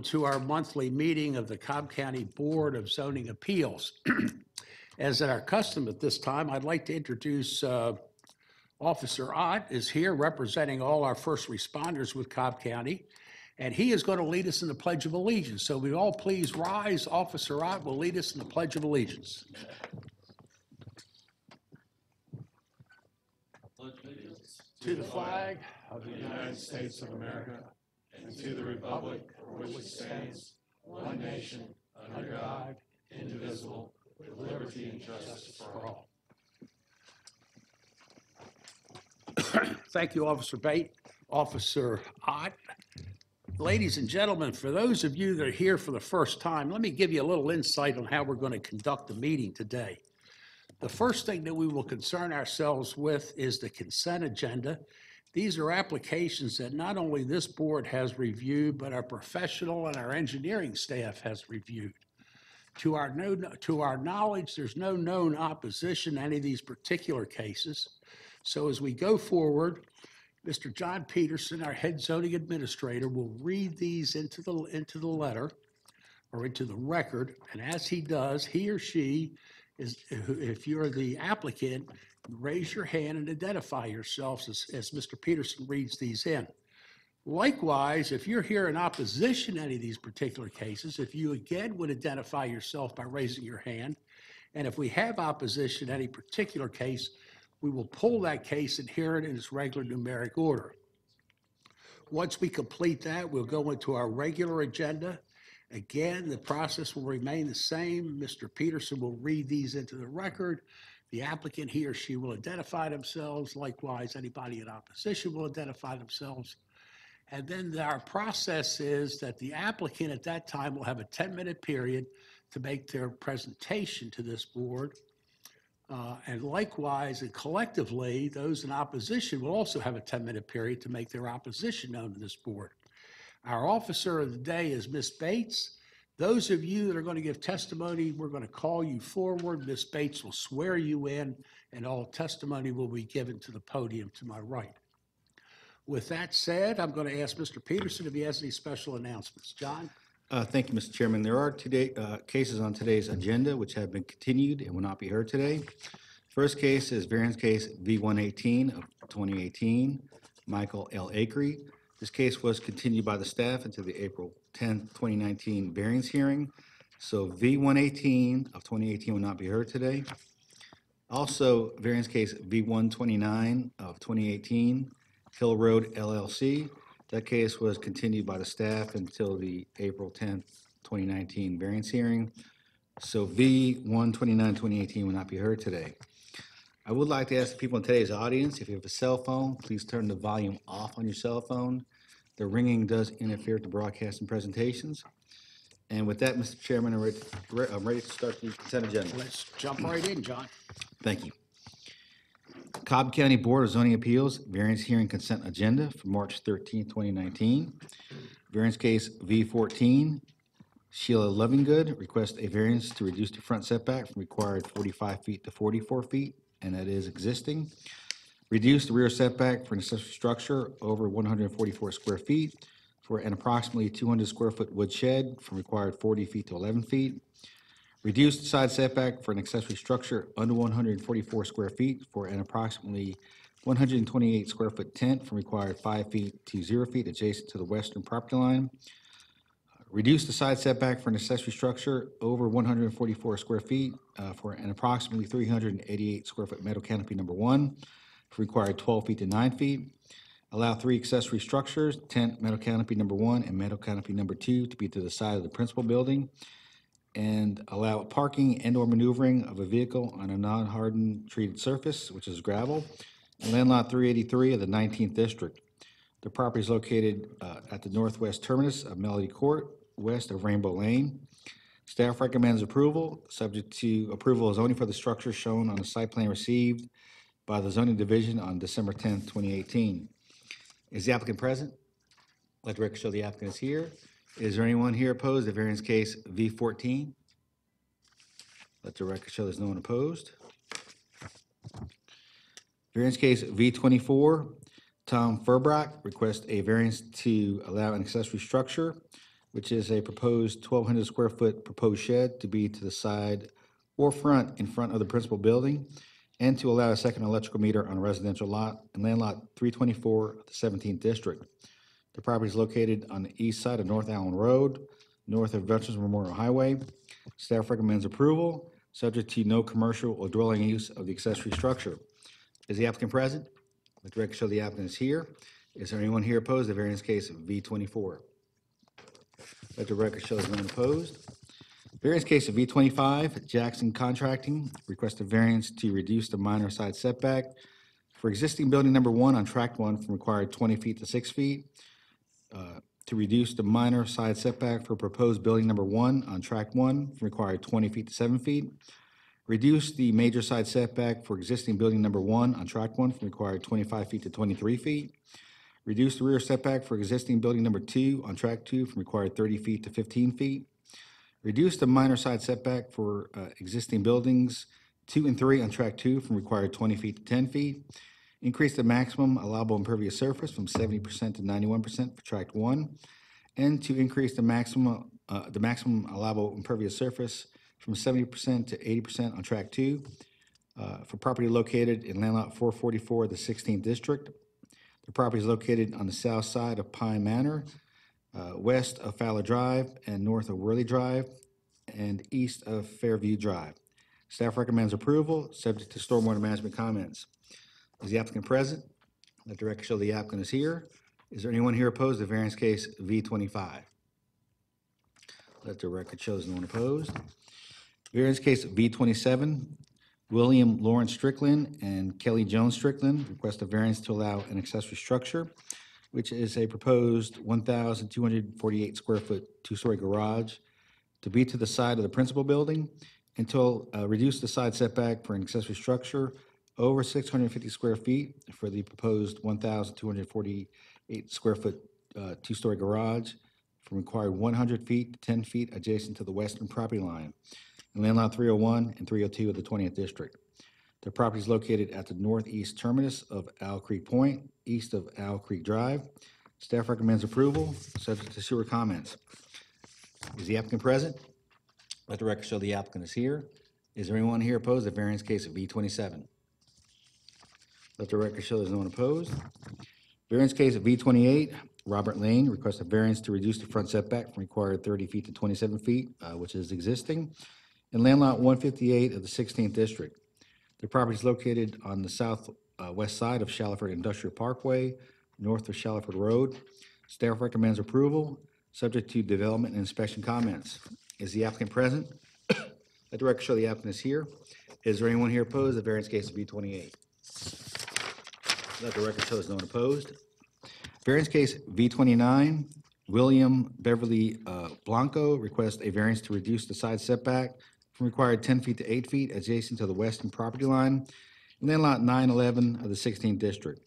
to our monthly meeting of the Cobb County Board of Zoning Appeals. As at our custom at this time, I'd like to introduce Officer Ott is here representing all our first responders with Cobb County, and he is going to lead us in the Pledge of Allegiance. So we all please rise. Officer Ott will lead us in the Pledge of Allegiance. To the flag of the United States of America and to the republic for which it stands, one nation, under God, indivisible, with liberty and justice for all. Thank you, Officer Bate. Officer Ott. Ladies and gentlemen, for those of you that are here for the first time, let me give you a little insight on how we're going to conduct the meeting today. The first thing that we will concern ourselves with is the consent agenda. These are applications that not only this board has reviewed, but our professional and our engineering staff has reviewed. To our knowledge, there's no known opposition to any of these particular cases. So as we go forward, Mr. John Peterson, our head zoning administrator, will read these into the letter or into the record. And as he does, he or she is, if you're the applicant, raise your hand and identify yourselves as Mr. Peterson reads these in. Likewise, if you're here in opposition to any of these particular cases, if you again would identify yourself by raising your hand, and if we have opposition to any particular case, we will pull that case and hear it in its regular numeric order. Once we complete that, we'll go into our regular agenda. Again, the process will remain the same. Mr. Peterson will read these into the record. The applicant, he or she, will identify themselves. Likewise, anybody in opposition will identify themselves. And then our process is that the applicant at that time will have a 10-minute period to make their presentation to this board. And likewise, and collectively, those in opposition will also have a 10-minute period to make their opposition known to this board. Our officer of the day is Ms. Bates. Those of you that are going to give testimony, we're going to call you forward. Ms. Bates will swear you in, and all testimony will be given to the podium to my right. With that said, I'm going to ask Mr. Peterson if he has any special announcements. John? Thank you, Mr. Chairman. There are cases on today's agenda which have been continued and will not be heard today. First case is variance case V118 of 2018, Michael L. Acree. This case was continued by the staff into the April 10th, 2019 variance hearing. So V118 of 2018 will not be heard today. Also, variance case V129 of 2018, Hill Road LLC. That case was continued by the staff until the April 10th, 2019 variance hearing. So V129, 2018 will not be heard today. I would like to ask the people in today's audience, if you have a cell phone, please turn the volume off on your cell phone. The ringing does interfere with the broadcast and presentations. And with that, Mr. Chairman, I'm ready to start the consent agenda. Let's jump right in, John. Thank you. Cobb County Board of Zoning Appeals variance hearing consent agenda for March 13, 2019. Variance case V14, Sheila Lovingood requests a variance to reduce the front setback from required 45 feet to 44 feet, and that is existing. Reduce the rear setback for an accessory structure over 144 square feet for an approximately 200 square foot wood shed from required 40 feet to 11 feet. Reduce the side setback for an accessory structure under 144 square feet for an approximately 128 square foot tent from required 5 feet to 0 feet adjacent to the western property line. Reduce the side setback for an accessory structure over 144 square feet for an approximately 388 square foot metal canopy number 1 for required 12 feet to 9 feet. Allow 3 accessory structures, tent, metal canopy number 1, and metal canopy number 2 to be to the side of the principal building, and allow parking and/or maneuvering of a vehicle on a non-hardened treated surface, which is gravel, in land lot 383 of the 19th District. The property is located at the northwest terminus of Melody Court, west of Rainbow Lane. Staff recommends approval, subject to approval of zoning for the structure shown on the site plan received by the zoning division on December 10th, 2018. Is the applicant present? Let the record show the applicant is here. Is there anyone here opposed to variance case V14? Let the record show there's no one opposed. Variance case V24, Tom Furbrock requests a variance to allow an accessory structure which is a proposed 1,200 square foot proposed shed to be to the side or front in front of the principal building, and to allow a second electrical meter on a residential lot in land lot 324 of the 17th District. The property is located on the east side of North Allen Road, north of Veterans Memorial Highway. Staff recommends approval, subject to no commercial or dwelling use of the accessory structure. Is the applicant present? Let the record show the applicant is here. Is there anyone here opposed to the variance case of V24? Let the record show is none opposed. Variance case of V25, Jackson Contracting, request a variance to reduce the minor side setback for existing building number 1 on tract 1 from required 20 feet to 6 feet, to reduce the minor side setback for proposed building number 1 on tract 1 from required 20 feet to 7 feet, reduce the major side setback for existing building number 1 on tract 1 from required 25 feet to 23 feet, reduce the rear setback for existing building number 2 on tract 2 from required 30 feet to 15 feet, reduce the minor side setback for existing buildings 2 and 3 on tract 2 from required 20 feet to 10 feet, increase the maximum allowable impervious surface from 70% to 91% for tract 1, and to increase the maximum allowable impervious surface from 70% to 80% on tract 2 for property located in land lot 444 of the 16th District. The property is located on the south side of Pine Manor, west of Fowler Drive and north of Worley Drive, and east of Fairview Drive. Staff recommends approval, subject to stormwater management comments. Is the applicant present? Let the record show the applicant is here. Is there anyone here opposed to variance case V25? Let the record show is no one opposed. Variance case V27, William Lawrence Strickland and Kelly Jones Strickland request a variance to allow an accessory structure, which is a proposed 1,248 square foot two-story garage to be to the side of the principal building until reduce the side setback for an accessory structure over 650 square feet for the proposed 1,248 square foot two-story garage from required 100 feet to 10 feet adjacent to the western property line in land lot 301 and 302 of the 20th District. The property is located at the northeast terminus of Owl Creek Point, east of Owl Creek Drive. Staff recommends approval, subject to sewer comments. Is the applicant present? Let the record show the applicant is here. Is there anyone here opposed to the variance case of V27? Let the record show there's no one opposed. Variance case of V28, Robert Lane requests a variance to reduce the front setback from required 30 feet to 27 feet, which is existing, in land lot 158 of the 16th District. The property is located on the southwest side of Shallowford Industrial Parkway, north of Shallowford Road. Staff recommends approval, subject to development and inspection comments. Is the applicant present? Let the record show the applicant is here. Is there anyone here opposed to the variance case of V28? Let the record show there's no one opposed. Variance case V29, William Beverly Blanco requests a variance to reduce the side setback from required 10 feet to 8 feet adjacent to the western property line in land lot 911 of the 16th District.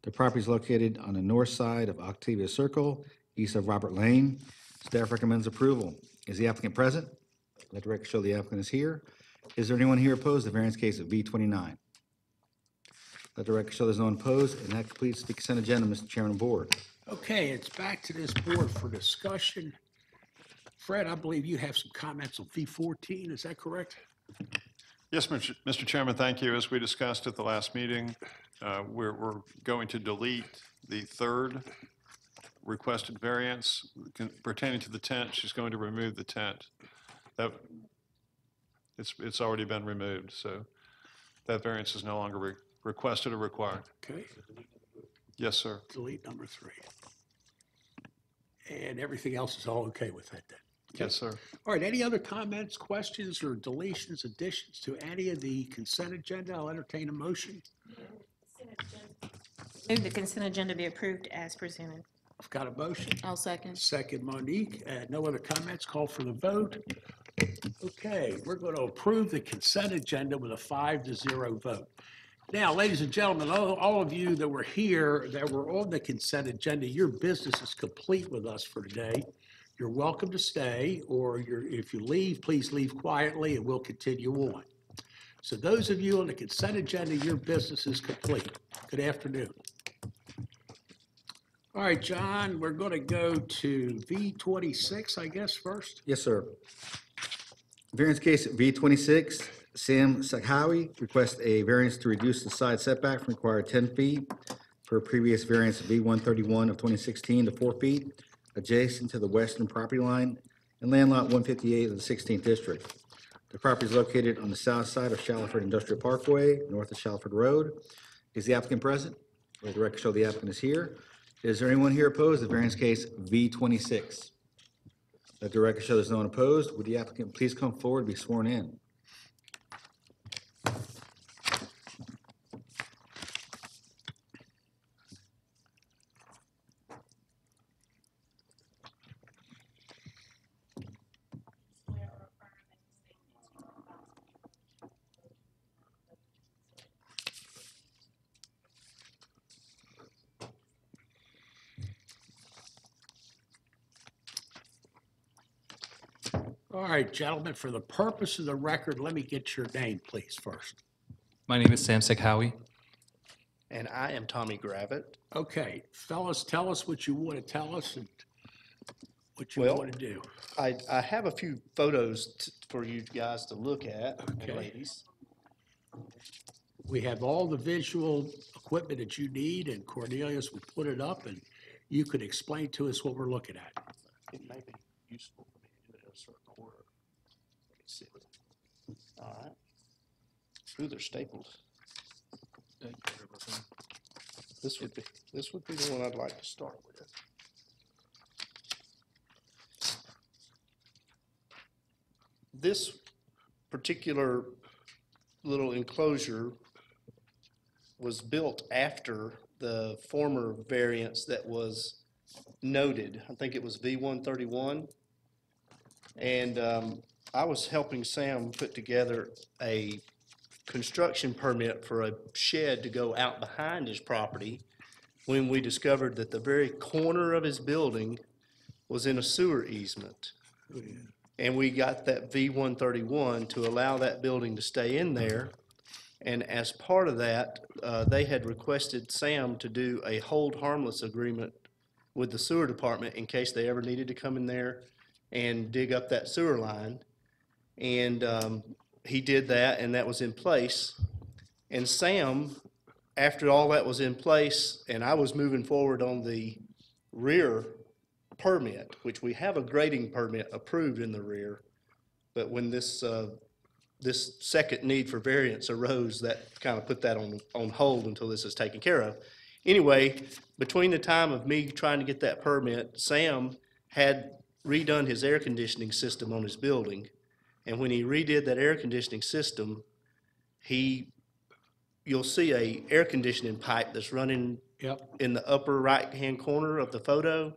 The property is located on the north side of Octavia Circle, east of Robert Lane. Staff recommends approval. Is the applicant present? Let the record show the applicant is here. Is there anyone here opposed to the variance case of V29? Let the record show there's no one opposed, and that completes the consent agenda, Mr. Chairman of the Board. Okay, it's back to this board for discussion. Fred, I believe you have some comments on V14, is that correct? Yes, Mr. Chairman, thank you. As we discussed at the last meeting, we're going to delete the third requested variance pertaining to the tent. She's going to remove the tent. It's already been removed, so that variance is no longer requested or required. Okay, Yes, sir. delete number 3. And everything else is all okay with that then? Yes, sir. All right, any other comments, questions, or deletions, additions to any of the consent agenda? I'll entertain a motion. Move the consent agenda be approved as presented. I've got a motion. I'll second. Second, Monique. No other comments. Call for the vote. Okay, we're going to approve the consent agenda with a 5-0 vote. Now, ladies and gentlemen, all of you that were here, that were on the consent agenda, your business is complete with us for today. You're welcome to stay, or if you leave, please leave quietly and we'll continue on. So those of you on the consent agenda, your business is complete. Good afternoon. All right, John, we're going to go to V26, I guess, first. Yes, sir. Variance case V26, Sam Sakhawi requests a variance to reduce the side setback from required 10 feet per previous variance V131 of 2016 to 4 feet adjacent to the western property line and land lot 158 of the 16th district. The property is located on the south side of Shallowford Industrial Parkway, north of Shallowford Road. Is the applicant present? Let the record show the applicant is here. Is there anyone here opposed to variance case V26? Let the record show there's no one opposed. Would the applicant please come forward and be sworn in? All right, gentlemen, for the purpose of the record, let me get your name, please, first. My name is Sam Sekhawi. And I am Tommy Gravitt. Okay, fellas, tell us what you want to tell us and what you Well- want to do. I have a few photos for you guys to look at, Okay. and ladies. We have all the visual equipment that you need, and Cornelius will put it up, and you could explain to us what we're looking at. It may be useful for me to do it in a certain order. Let me see. All right. Ooh, they're stapled. This would be the one I'd like to start with. This particular little enclosure was built after the former variance that was noted. I think it was V131. And I was helping Sam put together a construction permit for a shed to go out behind his property when we discovered that the very corner of his building was in a sewer easement. And we got that V131 to allow that building to stay in there. And as part of that, they had requested Sam to do a hold harmless agreement with the sewer department in case they ever needed to come in there and dig up that sewer line. And he did that, and that was in place. And Sam, after all that was in place, and I was moving forward on the rear permit, which we have a grading permit approved in the rear, but when this second need for variance arose, that kind of put that on hold until this is taken care of. Anyway, between the time of me trying to get that permit, Sam had redone his air conditioning system on his building. And when he redid that air conditioning system, you'll see a air conditioning pipe that's running Yep. in the upper right-hand corner of the photo.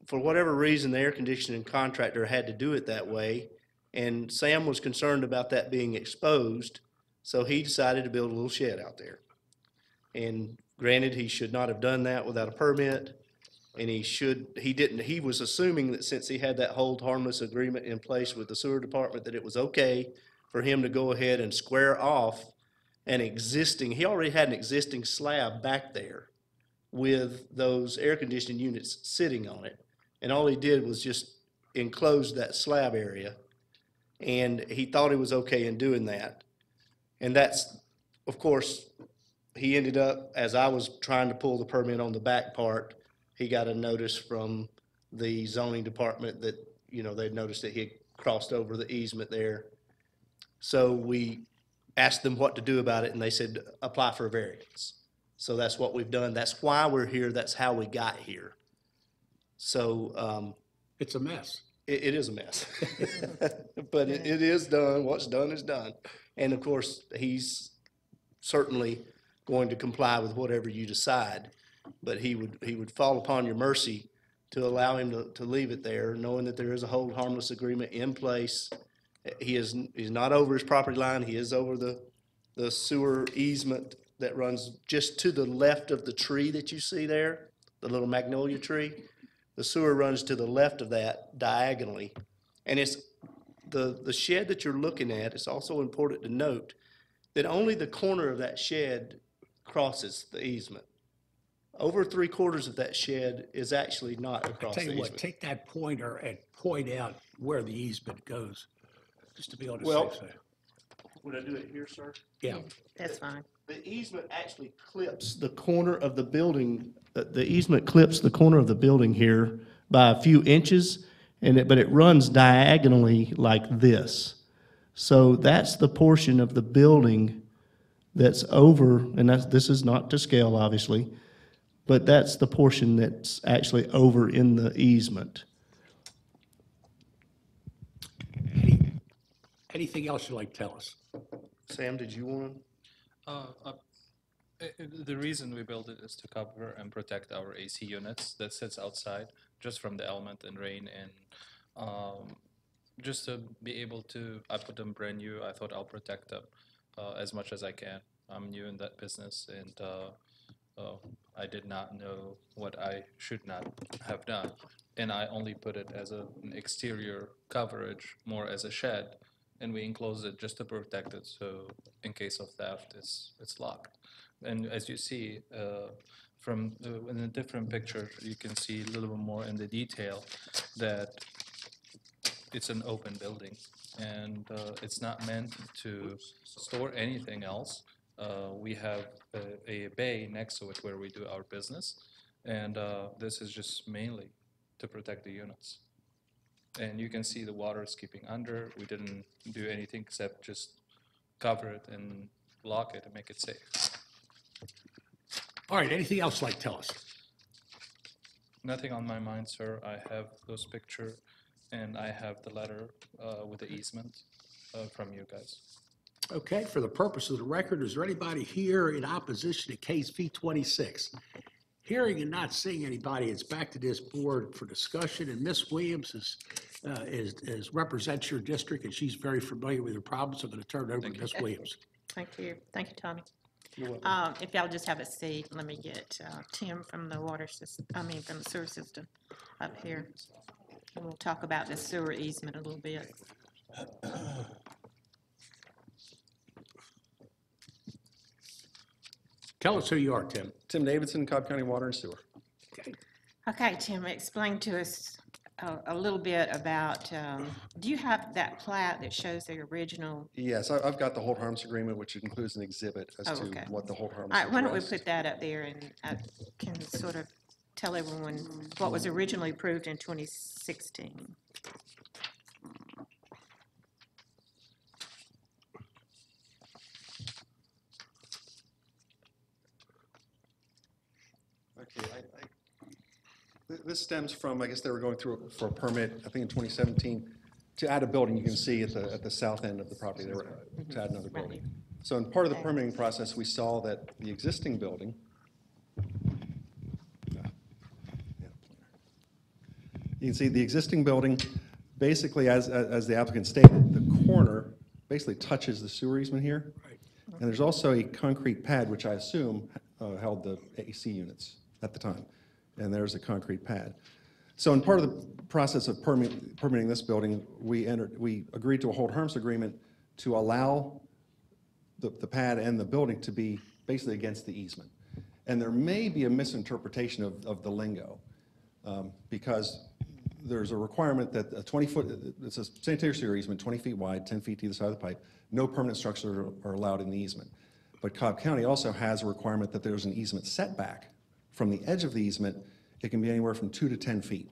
For whatever reason, the air conditioning contractor had to do it that way, and Sam was concerned about that being exposed, so he decided to build a little shed out there. And granted, he should not have done that without a permit, and he was assuming that since he had that hold harmless agreement in place with the sewer department, that it was okay for him to go ahead and square off he already had an existing slab back there with those air conditioning units sitting on it. And all he did was just enclose that slab area. And he thought he was okay in doing that. And that's, of course, he ended up, as I was trying to pull the permit on the back part, he got a notice from the zoning department that, they'd noticed that he had crossed over the easement there. So we asked them what to do about it, and they said, apply for a variance. So that's what we've done. That's why we're here. That's how we got here. So It's a mess. it is a mess. But it is done. What's done is done. And of course, he's certainly going to comply with whatever you decide. But he would fall upon your mercy to allow him to leave it there, knowing that there is a hold harmless agreement in place. He's not over his property line. He is over the sewer easement that runs just to the left of the tree that you see there, the little magnolia tree. The sewer runs to the left of that diagonally. And it's the shed that you're looking at, it's also important to note that only the corner of that shed crosses the easement. Over 3/4 of that shed is actually not I across tell the you what, easement. take that pointer and point out where the easement goes, just to be on the Well- safe side. Would I do it here, sir? Yeah, That's fine. The easement actually clips the corner of the building, the easement clips the corner of the building here by a few inches, but it runs diagonally like this. So that's the portion of the building that's over, and this is not to scale, obviously, but that's the portion that's actually over in the easement. anything else you'd like to tell us? Sam, did you want to? The reason we built it is to cover and protect our AC units that sits outside just from the element and rain, and just to be able to, I put them brand new. I thought I'll protect them as much as I can. I'm new in that business, and I did not know what I should not have done. And I only put it as an exterior coverage, more as a shed, and we enclosed it just to protect it, so in case of theft, it's locked. And as you see, in a different picture, you can see a little bit more in the detail that it's an open building, and it's not meant to store anything else. We have a bay next to it where we do our business, and this is just mainly to protect the units. And you can see the water is keeping under. We didn't do anything except just cover it and lock it and make it safe. All right, anything else you'd like to tell us? Nothing on my mind, sir. I have those picture, and I have the letter with the easement from you guys. Okay, for the purpose of the record, is there anybody here in opposition to case V26? Hearing and not seeing anybody, it's back to this board for discussion, and Ms. Williams represents your district, and she's very familiar with the problems. I'm going to turn it over to Ms. Williams. Thank you. Thank you, Tommy. If y'all just have a seat, let me get Tim from the water system, from the sewer system up here. And we'll talk about the sewer easement a little bit. Tell us who you are, Tim. Tim Davidson, Cobb County Water and Sewer. Okay. Okay, Tim, explain to us a little bit about, do you have that plat that shows the original? Yes, I've got the hold harmless agreement, which includes an exhibit as Oh, to okay. what the hold harmless All right, why don't we addressed. put that up there, and I can sort of tell everyone what was originally approved in 2016. Okay, this stems from, I guess they were going through it for a permit, I think in 2017, to add a building. You can see at the south end of the property, they were to add another building. So in part of the permitting process, we saw that the existing building, you can see the existing building, basically, as the applicant stated, the corner basically touches the sewer easement here. Right. And there's also a concrete pad, which I assume held the AC units at the time. And there's a concrete pad. So in part of the process of permitting this building, we agreed to a hold harmless agreement to allow the pad and the building to be basically against the easement. And there may be a misinterpretation of the lingo, because there's a requirement that a 20-foot, it's a sanitary sewer easement, 20 feet wide, 10 feet to either side of the pipe. No permanent structures are allowed in the easement. But Cobb County also has a requirement that there's an easement setback from the edge of the easement. It can be anywhere from 2 to 10 feet,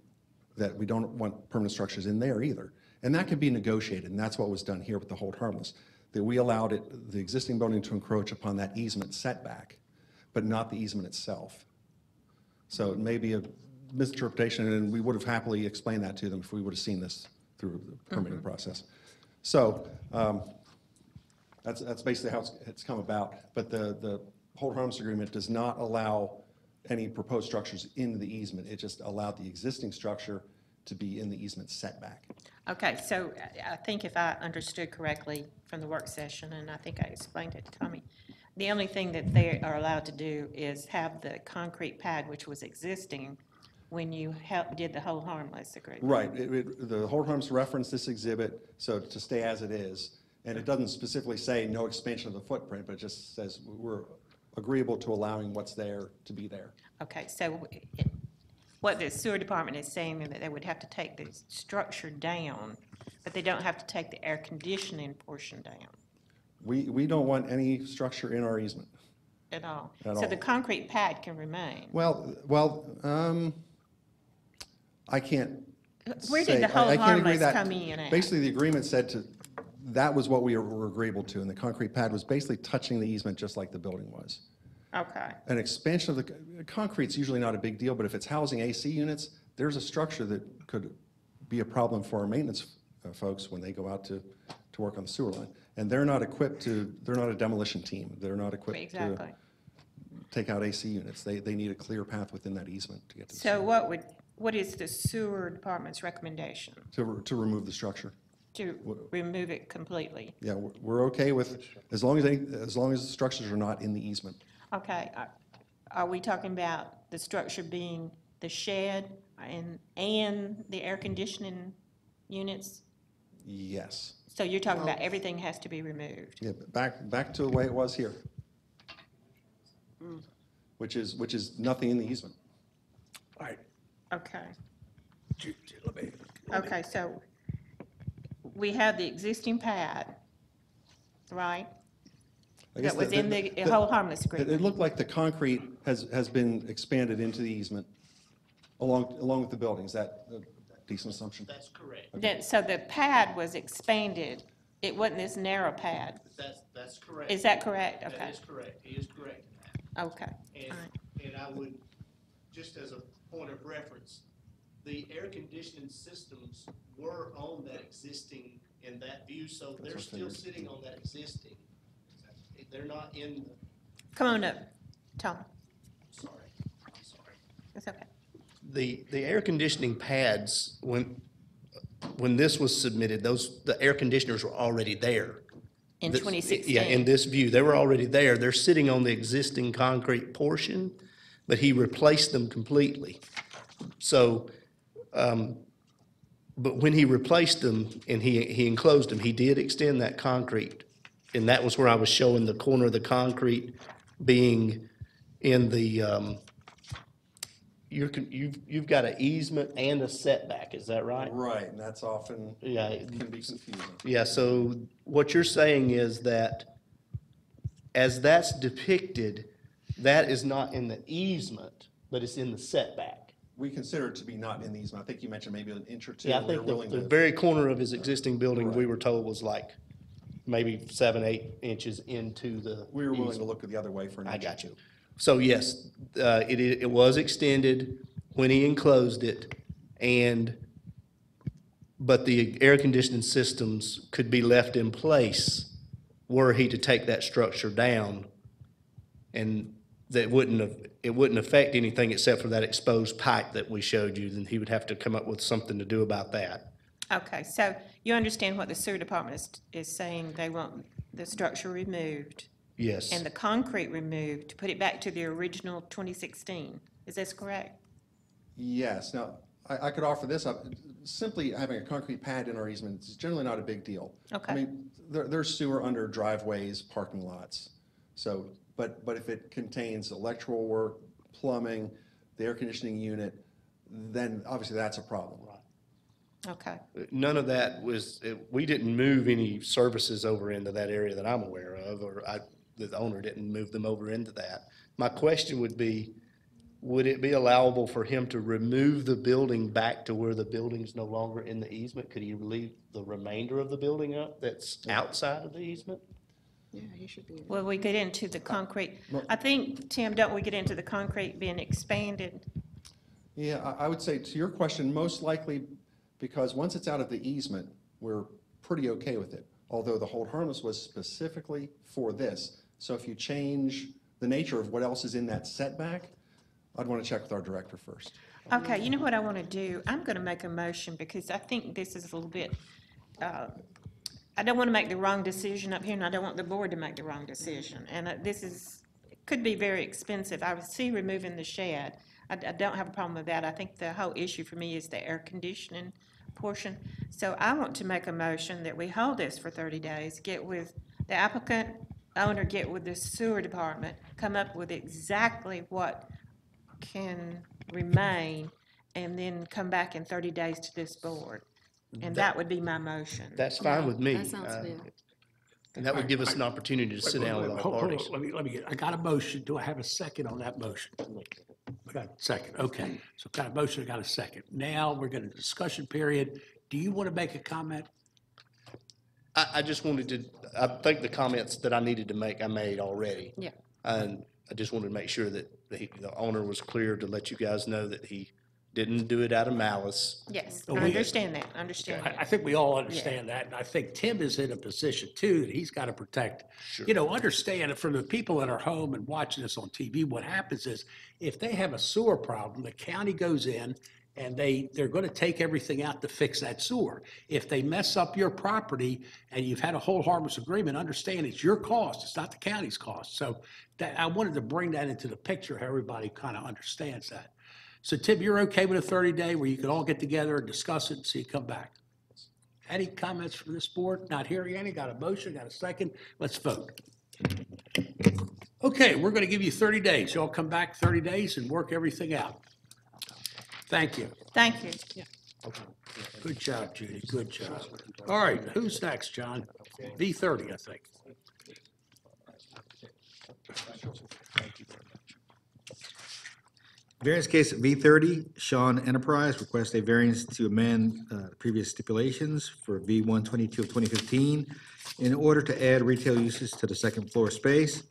that we don't want permanent structures in there either. And that could be negotiated, and that's what was done here with the hold harmless, that we allowed the existing building to encroach upon that easement setback, but not the easement itself. So it may be a misinterpretation, and we would have happily explained that to them if we would have seen this through the permitting process. So that's basically how it's come about. But the hold harmless agreement does not allow any proposed structures into the easement. It just allowed the existing structure to be in the easement setback. Okay, so I think if I understood correctly from the work session, and I think I explained it to Tommy, the only thing that they are allowed to do is have the concrete pad, which was existing, when you did the hold harmless agreement. Right. The hold harmless referenced this exhibit, so to stay as it is. And it doesn't specifically say no expansion of the footprint, but it just says we're agreeable to allowing what's there to be there. Okay, so what the sewer department is saying is that they would have to take the structure down, but they don't have to take the air conditioning portion down We don't want any structure in our easement. at all. At So all. the concrete pad can remain. I can't Where say- did the whole I can't agree harmless that- come in at? Basically, the agreement said that was what we were agreeable to, and the concrete pad was basically touching the easement just like the building was. Okay, An expansion of the, concrete's usually not a big deal, but if it's housing AC units, there's a structure that could be a problem for our maintenance folks when they go out to work on the sewer line. And they're not equipped to, they're not a demolition team. They're not equipped to exactly. take out AC units. They need a clear path within that easement to get to the So sewer, what is the sewer department's recommendation? to remove the structure. To remove it completely? Yeah, we're okay with, as long as the structures are not in the easement. Okay, are we talking about the structure being the shed and the air conditioning units? Yes. So you're talking about everything has to be removed? Yeah, back to the way it was here. Which is nothing in the easement. All right. Okay, Let me- okay, so we have the existing pad, right? I guess That was in the whole harmless It agreement? looked like the concrete has been expanded into the easement along with the buildings. Is that a decent assumption? That's correct. So the pad was expanded, it wasn't this narrow pad, That's correct. is that correct? That Okay, is correct. He is correct in that. okay, And, all right. and I would, just as a point of reference, the air conditioning systems were on that existing, in that view, so they're what I still figured. sitting on that existing. They're not in the, Come on up, Tom, sorry, I'm sorry. it's okay. The air conditioning pads, when this was submitted, the air conditioners were already there. In This- 2016? Yeah, in this view, they were already there. They're sitting on the existing concrete portion, but he replaced them completely. So, but when he replaced them and he enclosed them, he did extend that concrete. And that was where I was showing the corner of the concrete being in the, you've got an easement and a setback, is that right? Right, and that's often, Yeah, can be confusing. yeah, so what you're saying is that as that's depicted, that is not in the easement, but it's in the setback. We consider it to be not in the easement. I think you mentioned maybe an inch or two. Yeah, I We're think willing the to. very corner of his existing building, we were told was like maybe 7, 8 inches into the We were willing to easement. look the other way for an inch. I got you. So yes, it was extended when he enclosed it, but the air conditioning systems could be left in place were he to take that structure down. And that it wouldn't affect anything except for that exposed pipe that we showed you, then he would have to come up with something to do about that. Okay, so you understand what the sewer department is saying, they want the structure removed Yes. and the concrete removed to put it back to the original 2016, is this correct? Yes, now, I could offer this up. Simply having a concrete pad in our easement is generally not a big deal. Okay. I mean, there's sewer under driveways, parking lots. So, but if it contains electrical work, plumbing, the air conditioning unit, then obviously that's a problem. Okay, None of that we didn't move any services over into that area that I'm aware of, the owner didn't move them over into that. My question would be, would it be allowable for him to remove the building back to where the building's no longer in the easement? Could he leave the remainder of the building up that's outside of the easement? well, we get into the concrete, I think, Tim, don't we get into the concrete being expanded? Yeah, I would say to your question, most likely, because once it's out of the easement, we're pretty okay with it. Although the hold harmless was specifically for this. So if you change the nature of what else is in that setback, I'd want to check with our director first. Okay, you know what I want to do? I'm going to make a motion because I think this is a little bit, I don't want to make the wrong decision up here, and I don't want the board to make the wrong decision. And could be very expensive. I would see removing the shed. I don't have a problem with that. I think the whole issue for me is the air conditioning portion. So I want to make a motion that we hold this for 30 days, get with the applicant, owner get with the sewer department, come up with exactly what can remain, and then come back in 30 days to this board. And that would be my motion. That's fine with me. That sounds fair. And that would give us an opportunity to sit down with all Hold on, parties. I got a motion. Do I have a second on that motion? I got a second, okay. So got a motion, I got a second. Now we're going to discussion period. Do you want to make a comment? I just wanted to, I think the comments that I needed to make, I made already. Yeah. And I just wanted to make sure that the owner was clear to let you guys know that he didn't do it out of malice. Yes, Oh, I we- understand that, I understand I that. think we all understand that, and I think Tim is in a position too, that he's got to protect. You know, understand it from the people that are home and watching this on TV, what happens is, if they have a sewer problem, the county goes in and they're going to take everything out to fix that sewer. If they mess up your property and you've had a whole harmless agreement, understand it's your cost, it's not the county's cost. So that, I wanted to bring that into the picture, how everybody kind of understands that. So Tim, you're okay with a 30-day where you can all get together and discuss it and see it come back? Any comments from this board? Not hearing any. Got a motion, got a second. Let's vote. Okay, we're going to give you 30 days. Y'all come back 30 days and work everything out. Thank you. Thank you. Good job, Judy. Good job. All right, who's next, John? V30, I think. Variance case V30, Sean Enterprise requests a variance to amend the previous stipulations for V122 of 2015 in order to add retail uses to the second floor space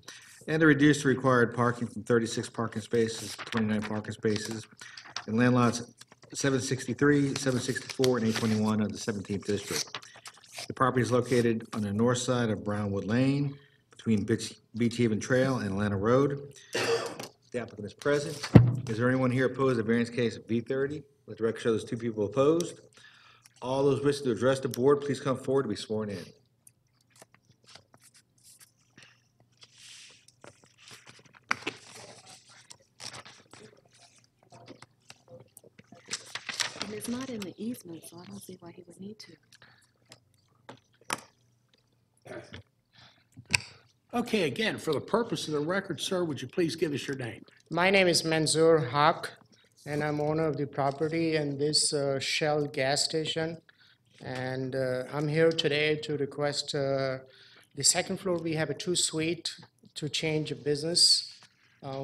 and to reduce the required parking from 36 parking spaces to 29 parking spaces in land lots 763, 764, and 821 of the 17th district. The property is located on the north side of Brownwood Lane between Beach Haven Trail and Atlanta Road. The applicant is present. Is there anyone here opposed to variance case V30? Let the record show there's two people opposed. All those wishing to address the board, please come forward to be sworn in. And it's not in the easement, so I don't see why he would need to. Okay, again, for the purpose of the record, sir, would you please give us your name? My name is Manzoor Haq, and I'm owner of the property and this Shell gas station. And I'm here today to request the second floor, we have a two-suite to change of business.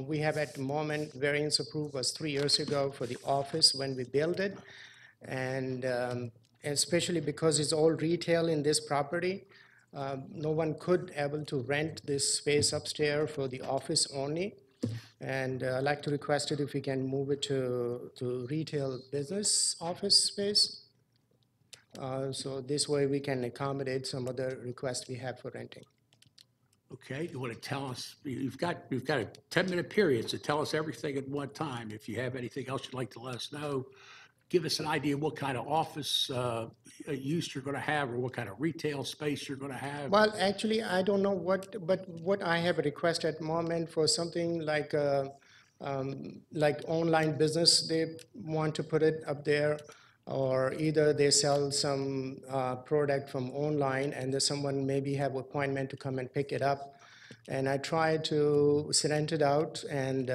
We have at the moment, variance approved was 3 years ago for the office when we built it. And especially because it's all retail in this property, no one could able to rent this space upstairs for the office only. And I'd like to request it if we can move it to retail business office space. So this way we can accommodate some other requests we have for renting. Okay, you want to tell us, you've got a 10-minute period, so tell us everything at one time. If you have anything else you'd like to let us know, give us an idea what kind of office use you're going to have or what kind of retail space you're going to have. Well, actually, I don't know what I have a request at the moment for something like online business, they want to put it up there, or either they sell some product from online and there's someone maybe have appointment to come and pick it up. And I tried to rent it out, and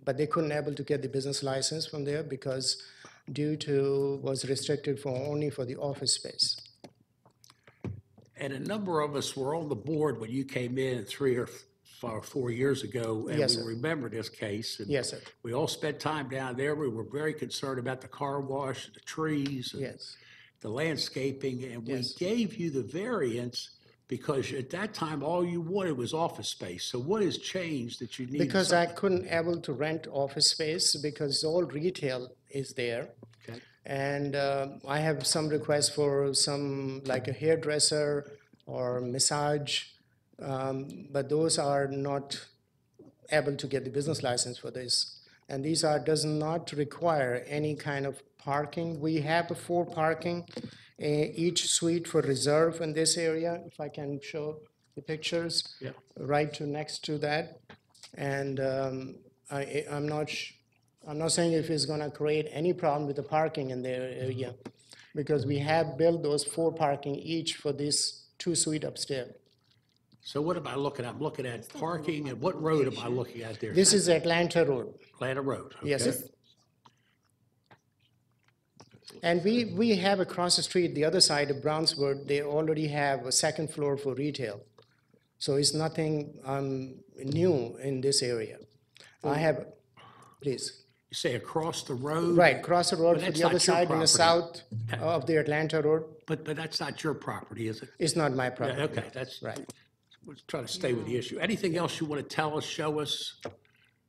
but they couldn't able to get the business license from there because due to was restricted for only for the office space. And a number of us were on the board when you came in 3 or 4 years ago, and Yes, we sir. remember this case. And Yes, sir. we all spent time down there. We were very concerned about the car wash, the trees, and Yes. the landscaping, and we Yes. gave you the variance because at that time, all you wanted was office space. So what has changed that you need? Because I couldn't able to rent office space because all retail is there. Okay. And I have some requests for some, like a hairdresser or massage, but those are not able to get the business license for this. And these does not require any kind of parking. We have 4 parking, each suite for reserve in this area, if I can show the pictures. Yeah. Right to next to that. And I'm not saying if it's gonna create any problem with the parking in their area, because we have built those 4 parking each for this 2 suite upstairs. So what am I looking at? I'm looking at parking, and what road am I looking at there? This is Atlanta Road. Atlanta Road, Yes, okay? sir. And we have across the street, the other side of Brownsburg, they already have a second floor for retail. So it's nothing new in this area. I have, please, You say across the road? right, cross the road But for that's the other not your side in the property. south of the Atlanta Road. But that's not your property, is it? It's not my Yeah, property. okay, that's, Right. let's try to stay with the issue. Anything else you want to tell us, show us?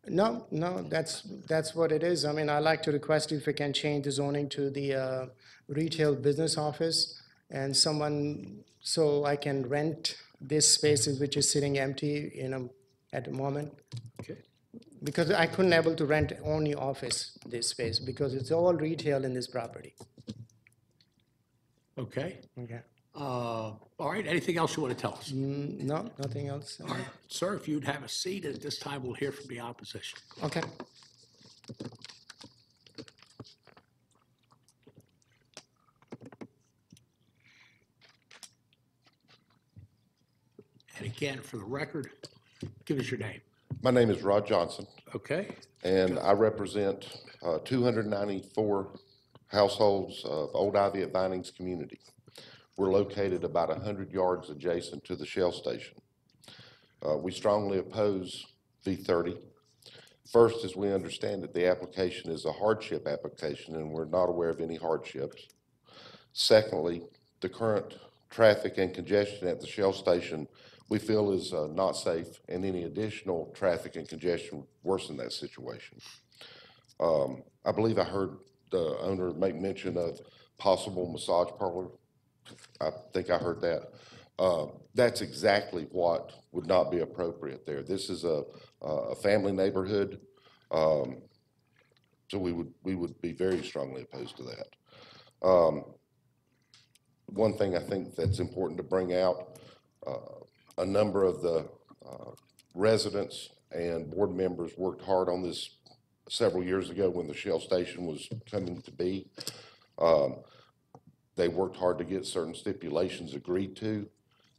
No, that's what it is. I mean, I'd like to request if we can change the zoning to the retail business office and someone, so I can rent this space which is sitting empty, at the moment. Okay. Because I couldn't able to rent only office, this space, because it's all retail in this property. Okay. Okay. All right, anything else you want to tell us? No, nothing else. All right, sir, if you'd have a seat, at this time we'll hear from the opposition. Okay. And again, for the record, give us your name. My name is Rod Johnson, Okay? and I represent 294 households of Old Ivy at Vinings community. We're located about 100 yards adjacent to the Shell station. We strongly oppose V30. First, as we understand it, the application is a hardship application, and we're not aware of any hardships. Secondly, the current traffic and congestion at the Shell station we feel is not safe, and any additional traffic and congestion would worsen that situation. I believe I heard the owner make mention of possible massage parlor. I think I heard that. That's exactly what would not be appropriate there. This is a family neighborhood, so we would be very strongly opposed to that. One thing I think that's important to bring out, a number of the residents and board members worked hard on this several years ago when the Shell station was coming to be. They worked hard to get certain stipulations agreed to,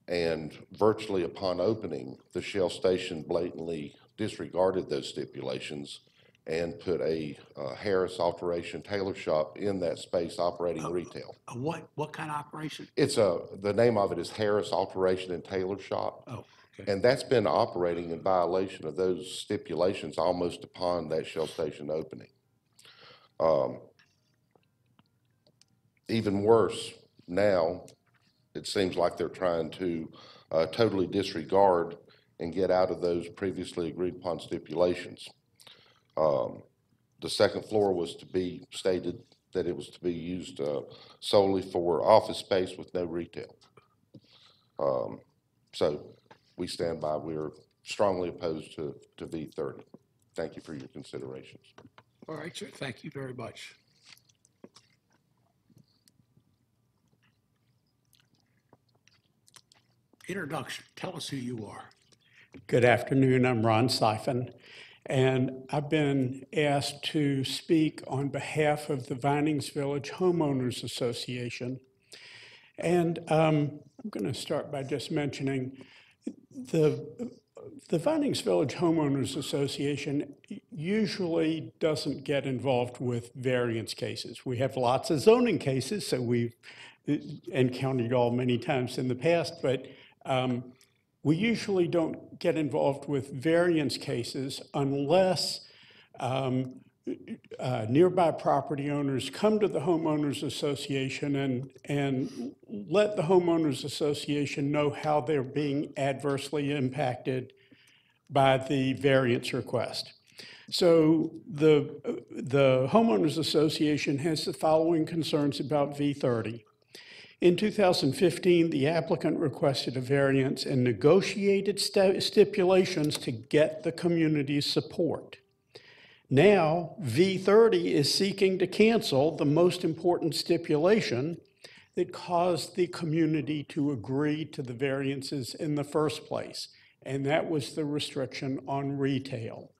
and virtually upon opening, the Shell station blatantly disregarded those stipulations and put a Harris Alteration Tailor Shop in that space operating retail. What kind of operation? It's the name of it is Harris Alteration and Tailor Shop. Oh, okay. And that's been operating in violation of those stipulations almost upon that Shell station opening. Even worse, now, it seems like they're trying to totally disregard and get out of those previously agreed upon stipulations. The second floor was to be stated that it was to be used solely for office space with no retail. So we stand by, we're strongly opposed to V30. Thank you for your considerations. All right, sir, thank you very much. Introduction, tell us who you are. Good afternoon, I'm Ron Siphon, and I've been asked to speak on behalf of the Vinings Village Homeowners Association. And I'm going to start by just mentioning the Vinings Village Homeowners Association usually doesn't get involved with variance cases. We have lots of zoning cases, so we've encountered all many times in the past, but we usually don't get involved with variance cases unless nearby property owners come to the homeowners association and let the homeowners association know how they're being adversely impacted by the variance request. So the homeowners association has the following concerns about V30. In 2015, the applicant requested a variance and negotiated stipulations to get the community's support. Now, V30 is seeking to cancel the most important stipulation that caused the community to agree to the variances in the first place, and that was the restriction on retail.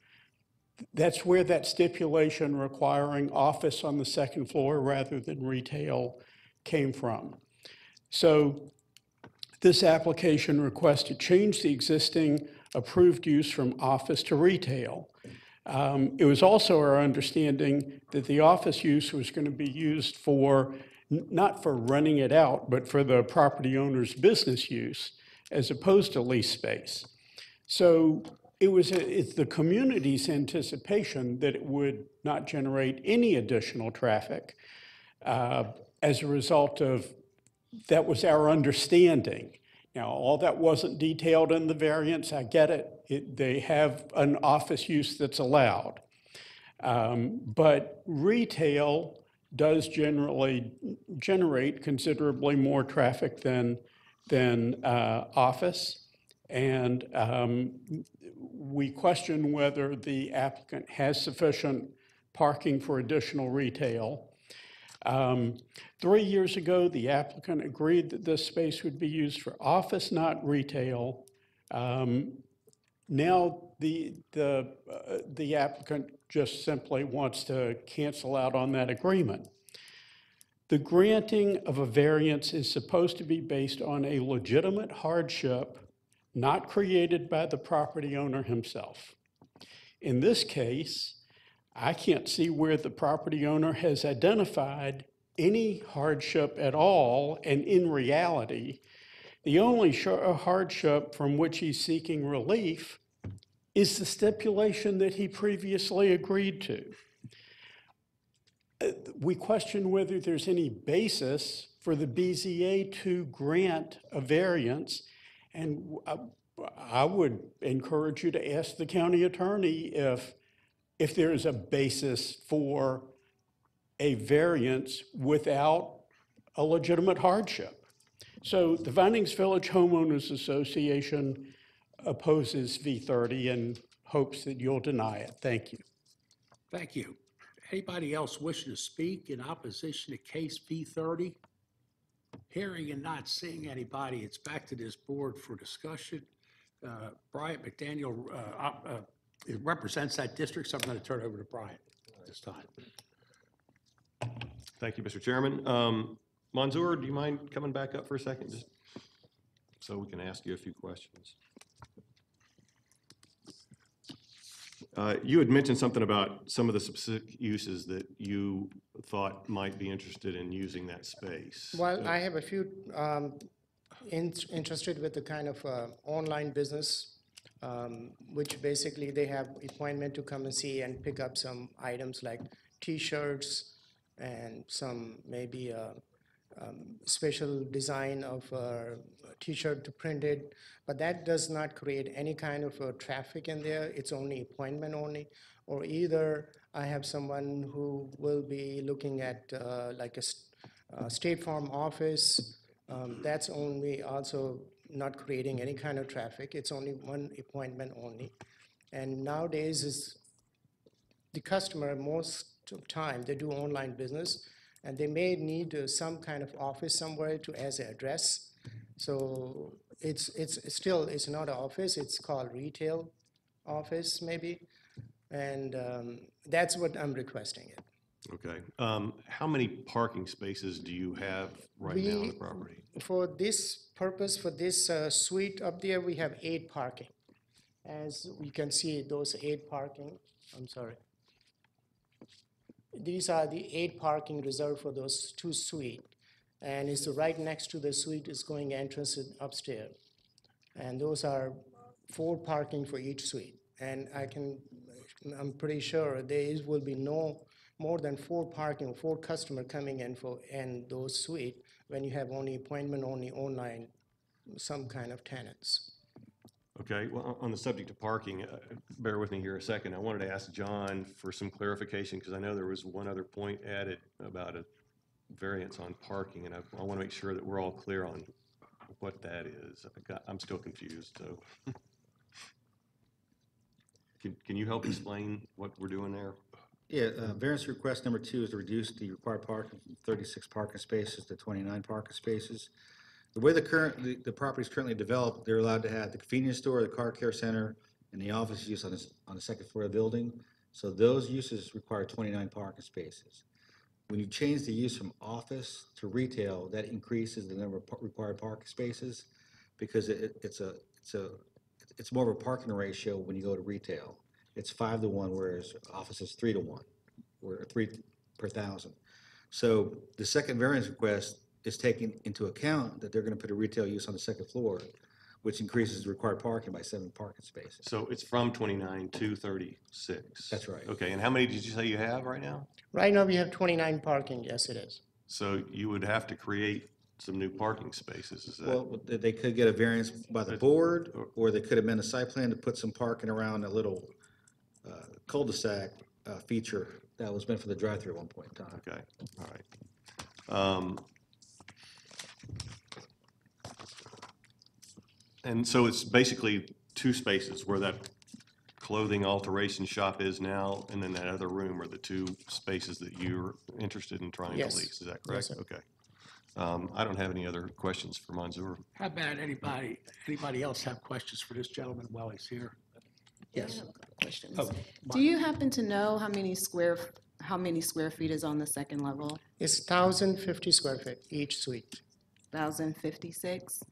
That's where that stipulation requiring office on the second floor rather than retail came from. So This application requests to change the existing approved use from office to retail. It was also our understanding that the office use was going to be used for, not for renting it out, but for the property owner's business use, as opposed to lease space. So it's the community's anticipation that it would not generate any additional traffic as a result of, that was our understanding. Now, all that wasn't detailed in the variance, I get it. They have an office use that's allowed. But retail does generally generate considerably more traffic than office. And we question whether the applicant has sufficient parking for additional retail. 3 years ago, the applicant agreed that this space would be used for office, not retail. Now, the applicant just simply wants to cancel out on that agreement. The granting of a variance is supposed to be based on a legitimate hardship not created by the property owner himself. In this case, I can't see where the property owner has identified any hardship at all, and in reality, the only hardship from which he's seeking relief is the stipulation that he previously agreed to. We question whether there's any basis for the BZA to grant a variance, and I would encourage you to ask the county attorney if there is a basis for a variance without a legitimate hardship. So the Vinings Village Homeowners Association opposes V30 and hopes that you'll deny it. Thank you. Thank you. Anybody else wishing to speak in opposition to case V30? Hearing and not seeing anybody, it's back to this board for discussion. Bryant McDaniel it represents that district, so I'm going to turn it over to Bryant this time. Thank you, Mr. Chairman. Manzoor, do you mind coming back up for a second, just so we can ask you a few questions? You had mentioned something about some of the specific uses that you thought might be interested in using that space. Well, I have a few interested with the kind of online business, which basically they have appointment to come and see and pick up some items like T-shirts and some maybe special design of a T-shirt to printed, but that does not create any kind of traffic in there. It's only appointment only, or either I have someone who will be looking at like a State Farm office. That's only also not creating any kind of traffic. It's only one appointment only. And nowadays is the customer, most of time they do online business, and they may need some kind of office somewhere to as an address. So it's still, it's not an office, it's called retail office maybe. And that's what I'm requesting it. Okay. How many parking spaces do you have right now on the property? For this purpose, for this suite up there, we have 8 parking. As we can see, those 8 parking, I'm sorry. These are the 8 parking reserved for those 2 suites. And it's right next to the suite is going entrance upstairs. And those are 4 parking for each suite. And I'm pretty sure there will be no more than 4 parking, 4 customers coming in in those suites when you have only appointment only online, some kind of tenants. Okay, well, on the subject of parking, bear with me here a second. I wanted to ask John for some clarification because I know there was one other point added about a variance on parking, and I want to make sure that we're all clear on what that is. I'm still confused, so. Can you help explain what we're doing there? Yeah, variance request number 2 is to reduce the required parking from 36 parking spaces to 29 parking spaces. The way the property is currently developed, they're allowed to have the convenience store, the car care center, and the office use on the second floor of the building. So those uses require 29 parking spaces. When you change the use from office to retail, that increases the number of required parking spaces. because it's more of a parking ratio when you go to retail. It's 5 to 1, whereas office is 3 to 1, or 3 per thousand. So the second variance request is taking into account that they're gonna put a retail use on the second floor, which increases the required parking by 7 parking spaces. So it's from 29 to 36? That's right. Okay, and how many did you say you have right now? Right now, we have 29 parking, yes, it is. So you would have to create some new parking spaces, is that? Well, they could get a variance by the board, or they could amend a site plan to put some parking around a little cul-de-sac feature that was meant for the drive-through at one point in time. Okay, all right. And so it's basically 2 spaces where that clothing alteration shop is now, and then that other room are the 2 spaces that you're interested in trying to Yes. lease, is that Yes, correct? sir. Okay. I don't have any other questions for Manzoor. How about anybody else have questions for this gentleman while he's here? Yes. Questions. Oh, Do you happen to know how many square feet is on the second level? It's 1,050 square feet each suite. 1,056?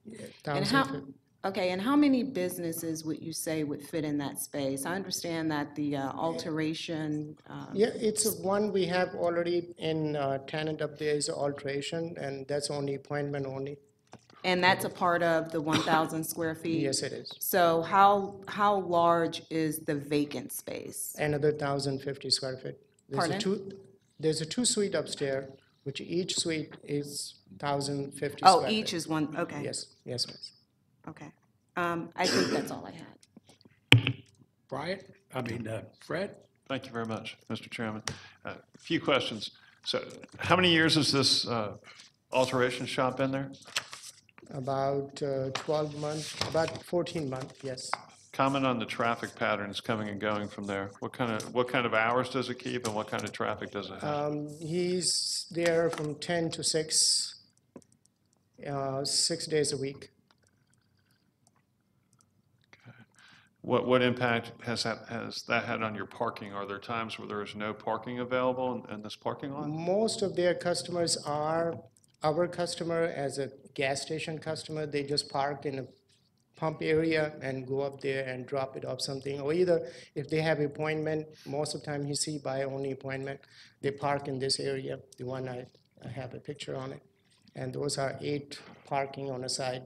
And 1,050. okay, and how many businesses would you say would fit in that space? I understand that the alteration, Yeah, it's one we have already in tenant up there is alteration, and that's only appointment only. and that's a part of the 1,000 square feet? Yes, it is. So how large is the vacant space? Another 1,050 square feet. Pardon? There's a 2 suite upstairs, which each suite is 1,050 Oh, square each feet. is one, okay. Yes, yes, miss. Okay. I think that's all I had. Fred? Thank you very much, Mr. Chairman. A few questions. So how many years has this alteration shop been there? About 12 months, about 14 months, yes. Comment on the traffic patterns coming and going from there. What kind of hours does it keep, and what kind of traffic does it have? He's there from 10 to 6, 6 days a week. What impact has that had on your parking? Are there times where there is no parking available in this parking lot? Most of their customers are our customer as a gas station customer. They just park in a pump area and go up there and drop it off something. Or either if they have appointment, most of the time you see by only appointment, they park in this area, the one I have a picture on it. And those are 8 parking on the side.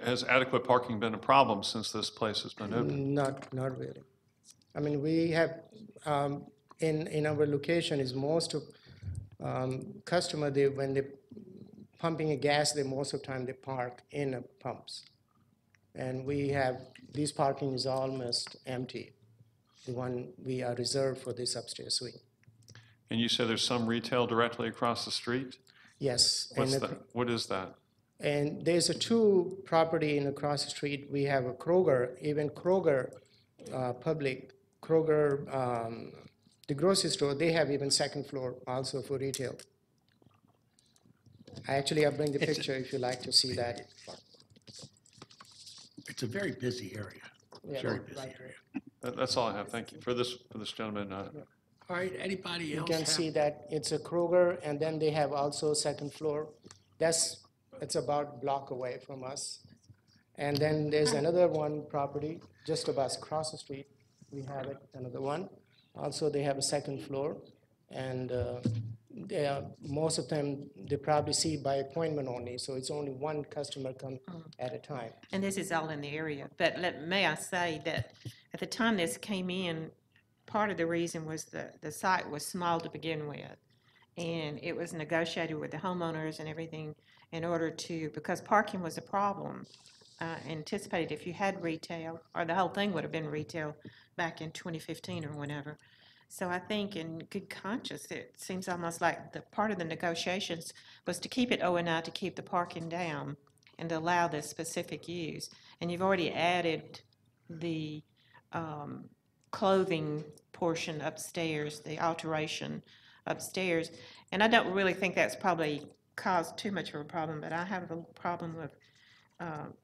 Has adequate parking been a problem since this place has been open? Not really. I mean, we have, in our location is most of customer, when they pumping a gas, most of the time they park in pumps. And we have, this parking is almost empty, the one we are reserved for this upstairs suite. And you said there's some retail directly across the street? Yes. What's and that? What is that? And there's a 2 property in across the street. We have a Kroger, even Kroger Kroger, the grocery store, they have even second floor also for retail. I'll bring the picture if you like to see that. It's a very busy area. Yeah, Very right busy here. area. That's all I have. Thank you. For this gentleman, All right, anybody You else can have? see that it's a Kroger, and then they have also second floor. It's about a block away from us. And then there's another one property, just about across the street. We have it, another one. Also, they have a second floor, and most of them, they probably see by appointment only, so it's only one customer come at a time. And this is all in the area. But may I say that at the time this came in, part of the reason was the site was small to begin with. And it was negotiated with the homeowners and everything in order to, because parking was a problem. Anticipated if you had retail, or the whole thing would have been retail back in 2015 or whenever. So I think in good conscience, it seems almost like the part of the negotiations was to keep it O&I, to keep the parking down and to allow this specific use. And you've already added the clothing portion upstairs, the alteration upstairs. And I don't really think that's probably caused too much of a problem, but I have a little problem with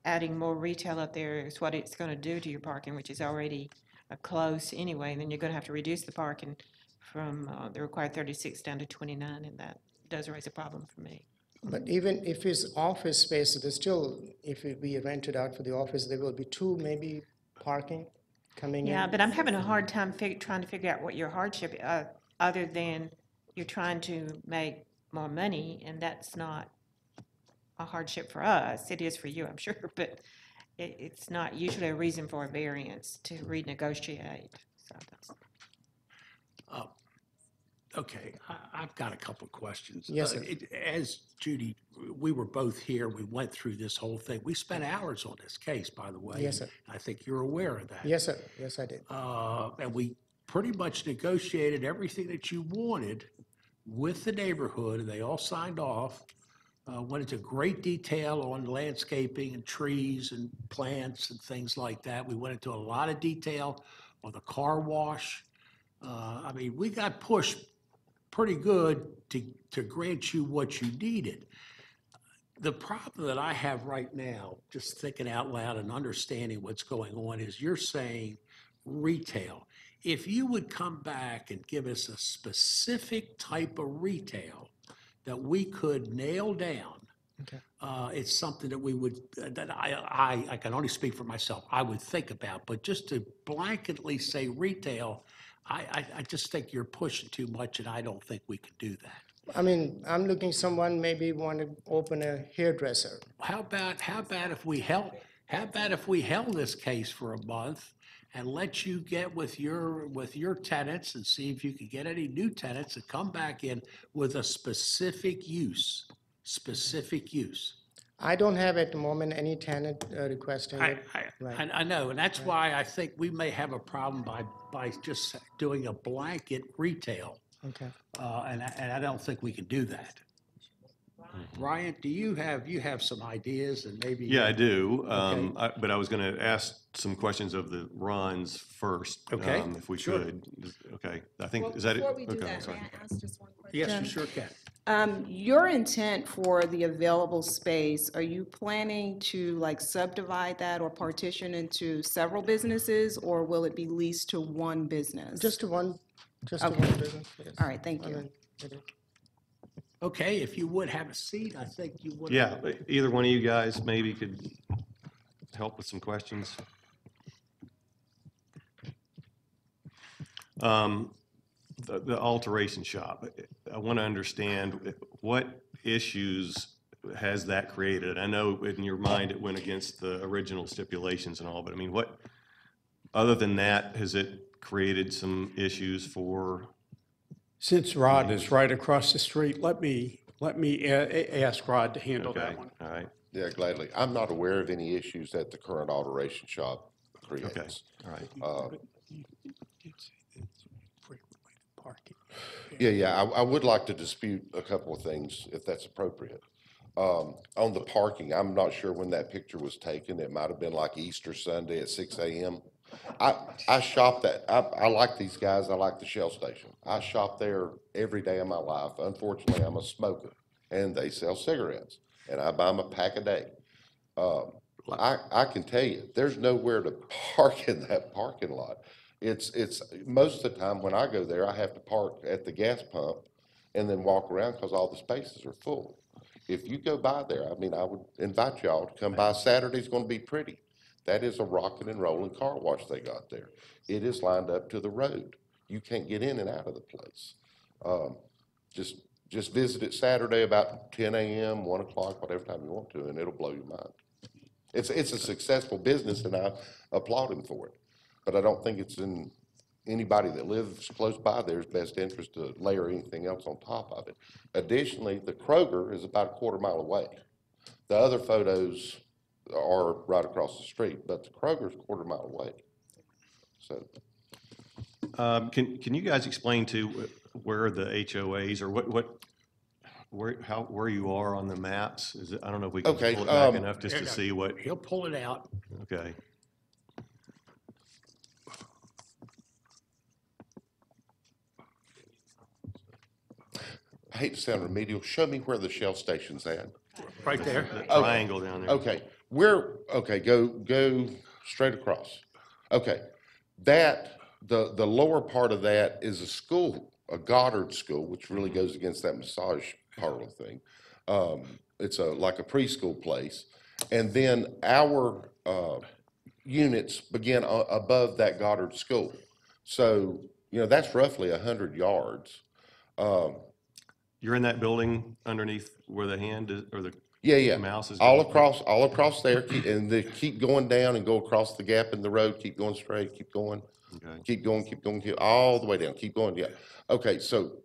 adding more retail up there is what it's going to do to your parking, which is already close anyway. And then you're going to have to reduce the parking from the required 36 down to 29, and that does raise a problem for me. But even if it's office space, there's still, if it be rented out for the office, there will be two maybe parking coming in. Yeah, but I'm having a hard time trying to figure out what your hardship, other than you're trying to make more money, and that's not a hardship for us. It is for you, I'm sure, but it's not usually a reason for a variance to renegotiate. So that's, Okay, I've got a couple of questions. Yes, sir. As Judy, we were both here, we went through this whole thing. We spent hours on this case, by the way. Yes, sir. I think you're aware of that. Yes, sir. Yes, I did. And we pretty much negotiated everything that you wanted with the neighborhood, and they all signed off. Went into great detail on landscaping and trees and plants and things like that. We went into a lot of detail on the car wash. I mean, we got pushed pretty good to grant you what you needed. The problem that I have right now, just thinking out loud and understanding what's going on, is you're saying retail. If you would come back and give us a specific type of retail that we could nail down, it's something that we would, that I can only speak for myself, I would think about. But just to blanketly say retail, I just think you're pushing too much, and I don't think we can do that. I mean, I'm looking, someone maybe want to open a hairdresser. How about if we held this case for a month and let you get with your tenants and see if you could get any new tenants to come back in with a specific use. I don't have at the moment any tenant requesting it. Right. I know, and that's why I think we may have a problem by just doing a blanket retail. Okay. And I don't think we can do that. Ryan, do you have some ideas and maybe? Yeah, I do. But I was going to ask some questions of the Rons first. Okay, If we sure. could. Okay, I think, is that it? Before we do Okay, that, sorry. may I ask just one question? Yes, you sure can. Your intent for the available space, are you planning to like subdivide that or partition into several businesses, or will it be leased to one business? Just to one Okay. business, yes. All right, thank I you. mean, it is. Okay, if you would have a seat, I think you would. Yeah, either one of you guys maybe could help with some questions. The alteration shop, I want to understand what issues has that created? I know in your mind it went against the original stipulations and all, but I mean, what, other than that, has it created some issues for? Since Rod is right across the street, let me ask Rod to handle Okay, that one. all right, Yeah, gladly. I'm not aware of any issues that the current alteration shop okay, creates. all right. Parking. Yeah, I would like to dispute a couple of things, if that's appropriate. On the parking, I'm not sure when that picture was taken. It might have been like Easter Sunday at 6 a.m. I shop that, I like these guys, I like the Shell station. I shop there every day of my life. Unfortunately, I'm a smoker, and they sell cigarettes, and I buy them a pack a day. I can tell you, there's nowhere to park in that parking lot. It's, most of the time when I go there, I have to park at the gas pump and then walk around because all the spaces are full. If you go by there, I mean, I would invite y'all to come by. Saturday's gonna be pretty. That is a rocking and rolling car wash they got there. It is lined up to the road. You can't get in and out of the place. Just visit it Saturday about 10 a.m., 1 o'clock, whatever time you want to, and it'll blow your mind. It's a successful business, and I applaud him for it. But I don't think it's in anybody that lives close by there's best interest to layer anything else on top of it. Additionally, the Kroger is about a quarter mile away. The other photos are right across the street, but the Kroger's a quarter mile away. So, Can you guys explain to where the HOAs or where you are on the maps? Is it, I don't know if we can Okay, pull it back enough just to see what, He'll pull it out. okay. I hate to sound remedial, show me where the Shell station's at. Right there. The triangle down there. Okay, go straight across. Okay, the lower part of that is a school, a Goddard school, which really goes against that massage parlor thing. It's like a preschool place. And then our units begin above that Goddard School. So, that's roughly 100 yards. You're in that building underneath where the hand is, or the Yeah. mouse is All going? across there, and they keep going down and go across the gap in the road, keep going straight, keep going. Okay. Keep going, all the way down, keep going, yeah. Okay, so,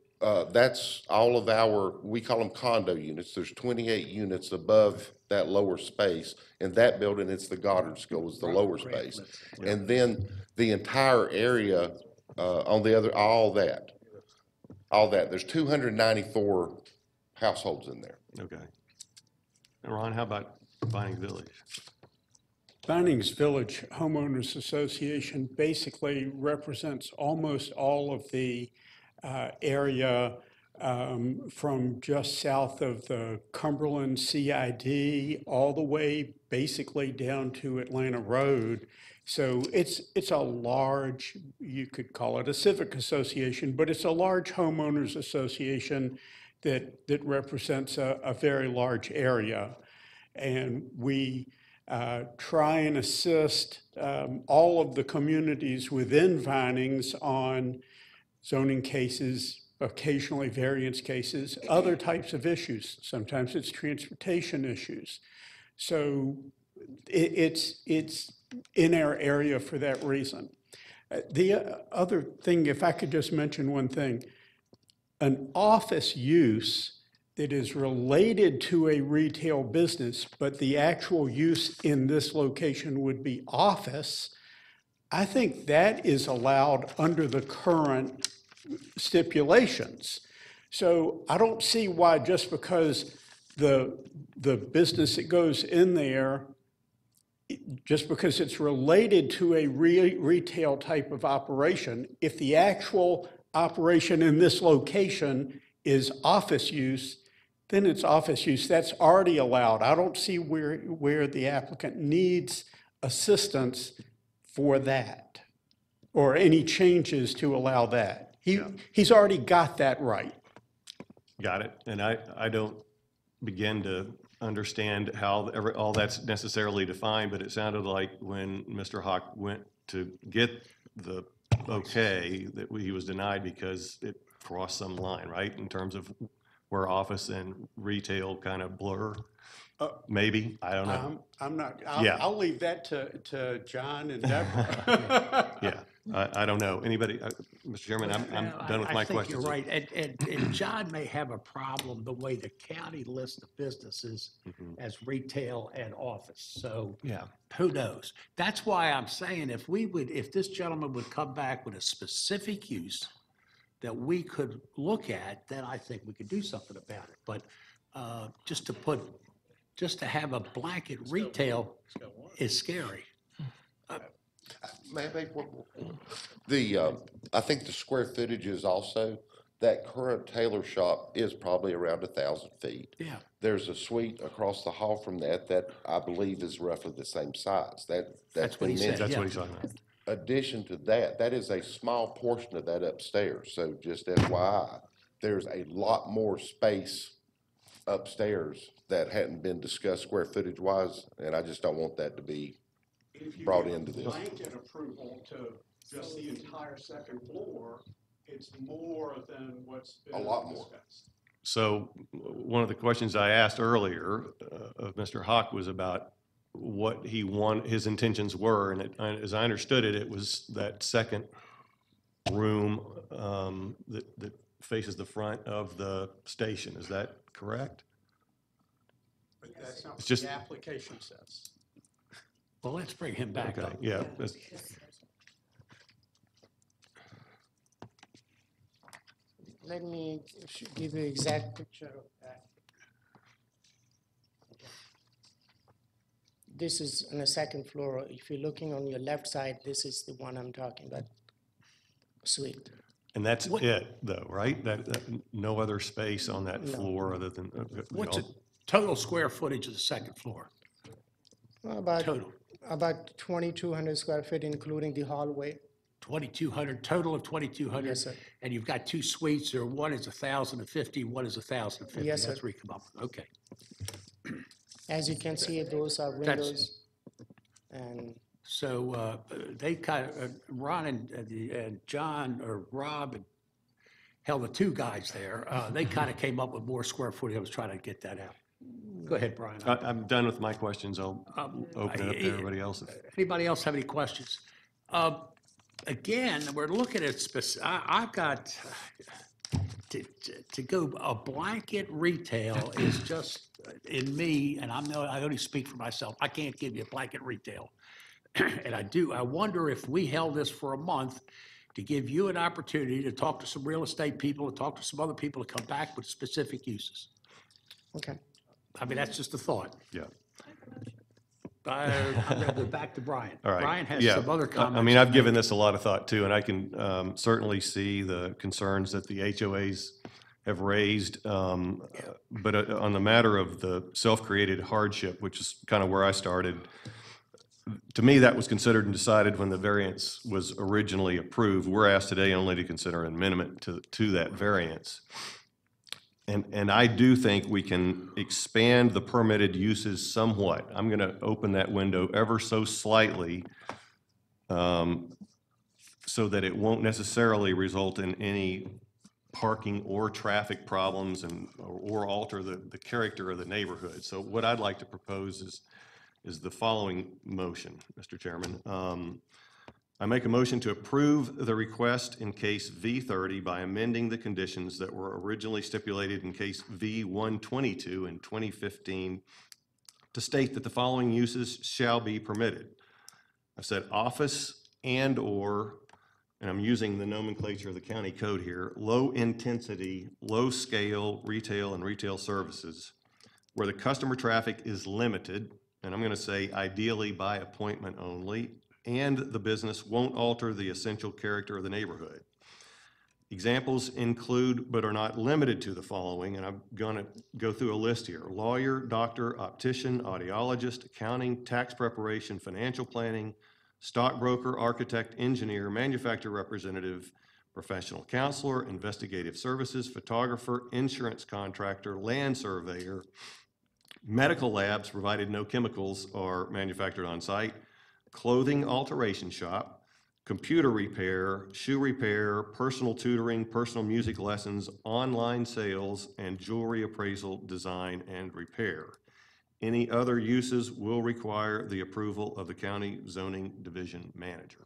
that's all of our, we call them condo units. There's 28 units above that lower space. In that building, it's the Goddard School, is the lower space. And then the entire area, on the other, all that, there's 294 households in there. Okay. And Ron, how about Vinings Village? Vinings Village Homeowners Association basically represents almost all of the area from just south of the Cumberland CID all the way basically down to Atlanta Road. So it's a large, you could call it a civic association, but it's a large homeowners association that represents a very large area. And we try and assist all of the communities within Vinings on zoning cases, occasionally variance cases, other types of issues. Sometimes it's transportation issues. So it's in our area for that reason. The other thing, if I could just mention one thing, an office use that is related to a retail business, but the actual use in this location would be office, I think that is allowed under the current stipulations. So I don't see why just because the business that goes in there, just because it's related to a retail type of operation, if the actual operation in this location is office use, then it's office use. That's already allowed. I don't see where the applicant needs assistance for that or any changes to allow that. He's already got that right. Got it. And I don't begin to understand how all that's necessarily defined, but it sounded like when Mr. Hawk went to get the okay, that he was denied because it crossed some line, right? In terms of where office and retail kind of blur, maybe, I don't know. I'm not, Yeah. I'll leave that to John and Deborah. Yeah, I don't know. Anybody, Mr. Chairman, I'm done with my I think questions. you're right, and John may have a problem the way the county lists the businesses as retail and office, so. Yeah. Who knows? That's why I'm saying if this gentleman would come back with a specific use that we could look at, then I think we could do something about it. But just to have a blanket retail is scary. May I make one more? I think the square footage is also, that current tailor shop is probably around 1,000 feet. Yeah. There's a suite across the hall from that I believe is roughly the same size. That's what he said. That's Yeah. what he's talking about. Addition to that is a small portion of that upstairs. So just FYI, there's a lot more space upstairs that hadn't been discussed square footage wise, and I just don't want that to be brought into this. Blanket approval to just the entire second floor, it's more than what's been A lot more. discussed. So one of the questions I asked earlier of Mr. Hawk was about what his intentions were, and as I understood it, it was that second room that faces the front of the station. Is that correct? But that's not It's what just- the application says. Well, let's bring him back Okay, up. yeah. Let me give you exact picture of that. This is on the second floor. If you're looking on your left side, this is the one I'm talking about, suite. And that's it, though, right? That no other space on that floor other than. What's the total square footage of the second floor? About Total. about 2,200 square feet, including the hallway. 2,200, total of 2,200? Yes, sir. And you've got two suites, or one is 1,050, one is 1,050? Yes, sir. That's where you come up with, okay. As you can see, those are windows. And So they kind of, Ron and John, or Rob, and hell, the two guys there, they kind of came up with more square footage. I was trying to get that out. Go ahead, Brian. I'm done with my questions. I'll open it up to everybody else. Anybody else have any questions? Again, we're looking at I've got, to go, a blanket retail is just, in me, and I only speak for myself, I can't give you a blanket retail. And I wonder if we held this for a month to give you an opportunity to talk to some real estate people, to talk to some other people, to come back with specific uses. okay. I mean, that's just a thought. Yeah. I'm going to go back to Brian. All right. Brian has Yeah. some other comments. I mean, to I've given make. this a lot of thought too, and I can certainly see the concerns that the HOAs have raised. But on the matter of the self-created hardship, which is kind of where I started, to me, that was considered and decided when the variance was originally approved. We're asked today only to consider an amendment to that variance. And I do think we can expand the permitted uses somewhat. I'm going to open that window ever so slightly so that it won't necessarily result in any parking or traffic problems or alter the character of the neighborhood. So what I'd like to propose is the following motion, Mr. Chairman. I make a motion to approve the request in case V30 by amending the conditions that were originally stipulated in case V122 in 2015 to state that the following uses shall be permitted. I've said office and/or, and I'm using the nomenclature of the county code here, low-intensity, low-scale retail and retail services where the customer traffic is limited, and I'm going to say ideally by appointment only, and the business won't alter the essential character of the neighborhood. Examples include, but are not limited to, the following, and I'm going to go through a list here: lawyer, doctor, optician, audiologist, accounting, tax preparation, financial planning, stockbroker, architect, engineer, manufacturer representative, professional counselor, investigative services, photographer, insurance contractor, land surveyor, medical labs, provided no chemicals are manufactured on site, clothing alteration shop, computer repair, shoe repair, personal tutoring, personal music lessons, online sales, and jewelry appraisal, design, and repair. Any other uses will require the approval of the county zoning division manager.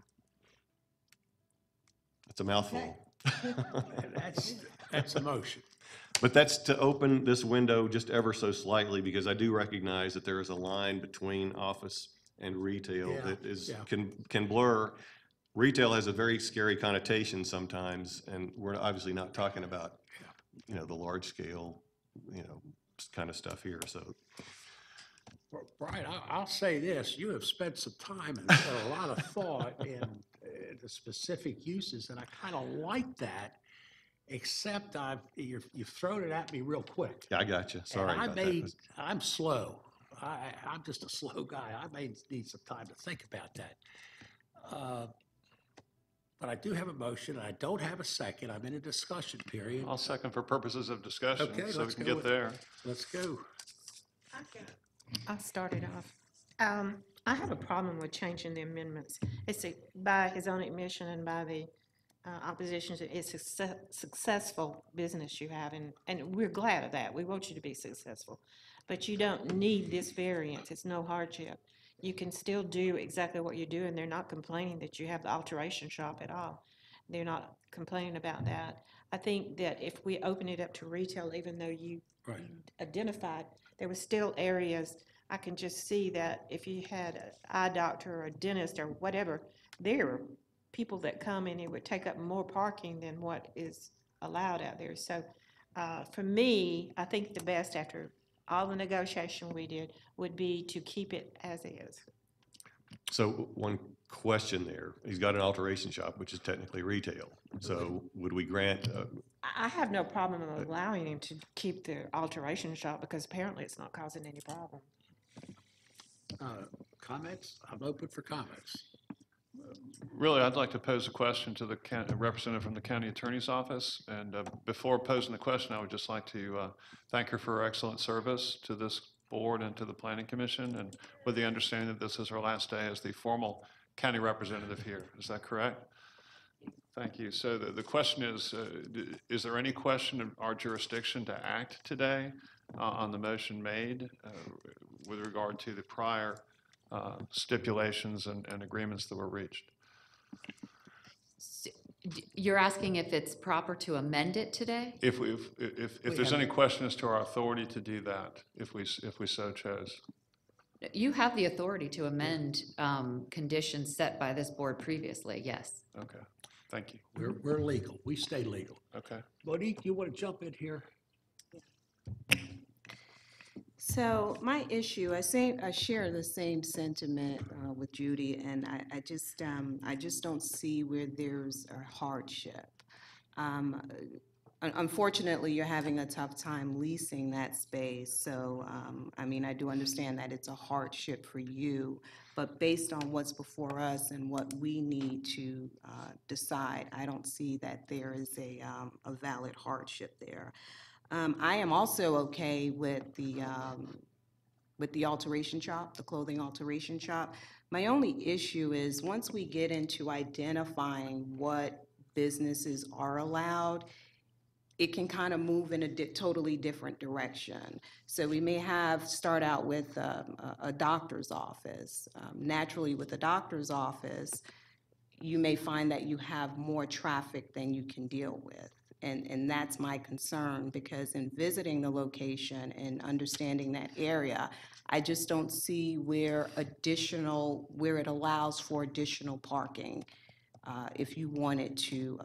That's a mouthful. That's a motion. But that's to open this window just ever so slightly, because I do recognize that there is a line between office and retail Yeah, that is, yeah. can blur. Retail has a very scary connotation sometimes, and we're obviously not talking about, the large scale, kind of stuff here, so. Brian, I'll say this, you have spent some time and put a lot of thought in the specific uses, and I kind of like that, except you've thrown it at me real quick. Yeah, I got you, sorry And about that. I'm slow. I'm just a slow guy. I may need some time to think about that. But I do have a motion, and I don't have a second. I'm in a discussion period. I'll second for purposes of discussion, Okay, so we let's can go get with- there. Let's go. I'll start it off. I have a problem with changing the amendments. It's by his own admission and by the opposition, it's a successful business you have, and we're glad of that. We want you to be successful. But you don't need this variance. It's no hardship. You can still do exactly what you're doing. They're not complaining that you have the alteration shop at all. They're not complaining about that. I think that if we open it up to retail, even though you Right. identified, there were still areas, I can just see that if you had an eye doctor or a dentist or whatever, there are people that come and it would take up more parking than what is allowed out there. So for me, I think the best after all the negotiation we did would be to keep it as is. So one question there, he's got an alteration shop, which is technically retail. So would we grant, I have no problem allowing him to keep the alteration shop because apparently it's not causing any problem. Comments? I'm open for comments. Really, I'd like to pose a question to the representative from the county attorney's office. And before posing the question, I would just like to thank her for her excellent service to this board and to the planning commission, and with the understanding that this is her last day as the formal county representative here. Is that correct? Thank you. So the question is there any question of our jurisdiction to act today on the motion made with regard to the prior stipulations and agreements that were reached? You're asking if it's proper to amend it today? If there's any question as to our authority to do that, if we so chose. You have the authority to amend conditions set by this board previously, yes. Okay, thank you. We're legal. We stay legal. Okay. Monique, you want to jump in here? So my issue, I share the same sentiment with Judy, and I just don't see where there's a hardship. Unfortunately, you're having a tough time leasing that space, so, I mean, I do understand that it's a hardship for you, but based on what's before us and what we need to decide, I don't see that there is a valid hardship there. I am also okay with the alteration shop, the clothing alteration shop. My only issue is once we get into identifying what businesses are allowed, it can kind of move in a totally different direction. So we may start out with a doctor's office. Naturally, with a doctor's office, you may find that you have more traffic than you can deal with. And that's my concern, because in visiting the location and understanding that area, I just don't see where it allows for additional parking. If you wanted to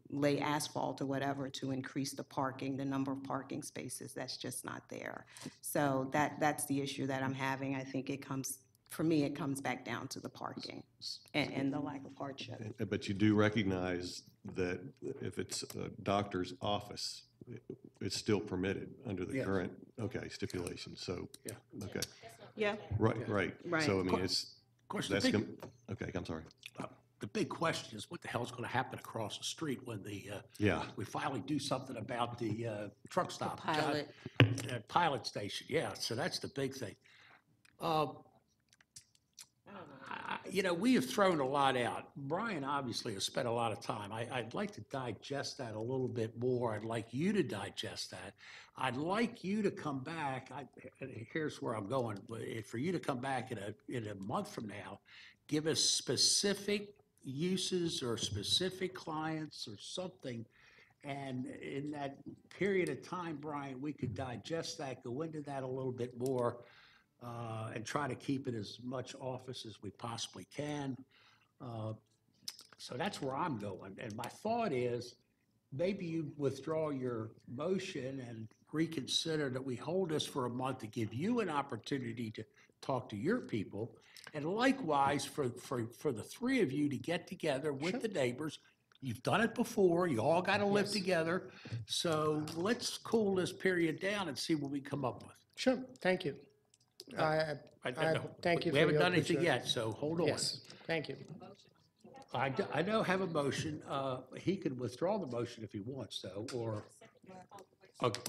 lay asphalt or whatever to increase the number of parking spaces, that's just not there. So that's the issue that I'm having. I think for me, it comes back down to the parking and the lack of hardship. But you do recognize that if it's a doctor's office, it's still permitted under the Yes. current, stipulation, so. Yeah. Okay, Yeah. right. Right. So, I mean, it's, Of course, that's, okay, I'm sorry. the big question is what the hell's going to happen across the street when Yeah. we finally do something about the truck stop. pilot. Pilot station, yeah, so that's the big thing. We have thrown a lot out. Brian obviously has spent a lot of time. I'd like to digest that a little bit more. I'd like you to digest that. I'd like you to come back, here's where I'm going, for you to come back in a month from now, give us specific uses or specific clients or something. And in that period of time, Brian, we could digest that, go into that a little bit more, and try to keep it as much office as we possibly can. So that's where I'm going. And my thought is, maybe you withdraw your motion and reconsider that we hold this for a month to give you an opportunity to talk to your people. And likewise, for the three of you to get together with the neighbors. You've done it before. You all got to live together. So let's cool this period down and see what we come up with. Sure, thank you. I thank you for We haven't your done anything appreciation. yet, so hold on. Yes, thank you. I know have a motion. He can withdraw the motion if he wants, though, or. Okay.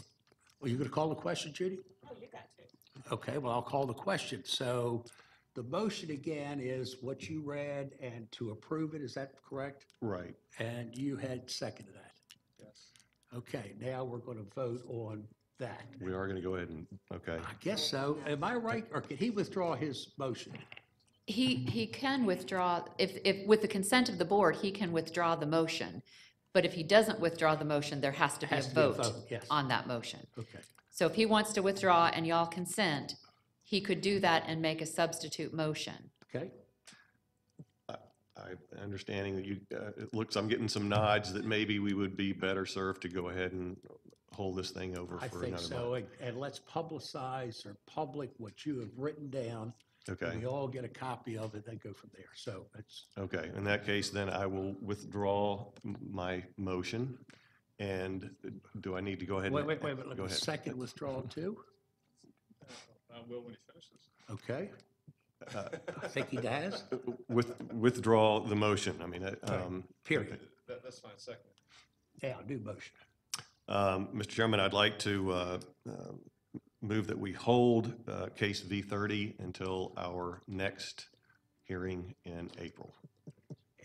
Are you going to call the question, Judy? Oh, you got to. Okay, well, I'll call the question. So the motion again is what you read and to approve it, is that correct? Right. And you had seconded that? Yes. Okay, now we're going to vote on that. We are going to go ahead and, okay. I guess so. Am I right? Or can he withdraw his motion? He can withdraw, if with the consent of the board, he can withdraw the motion. But if he doesn't withdraw the motion, there has to be a vote yes. on that motion. Okay. So if he wants to withdraw and y'all consent, he could do that and make a substitute motion. Okay. I understanding that I'm getting some nods that maybe we would be better served to go ahead and hold this thing over I for think another so, month. and let's publicize or public what you have written down. Okay. We all get a copy of it, then go from there. So it's, Okay, in that case, then I will withdraw my motion. And do I need to go ahead? wait, and- let Go me ahead. second withdrawal too. Will, when he finishes. Okay. I think he has, Withdraw the motion. I mean, period. That's fine, second. Yeah, I'll do motion. Mr. Chairman, I'd like to move that we hold case V30 until our next hearing in April.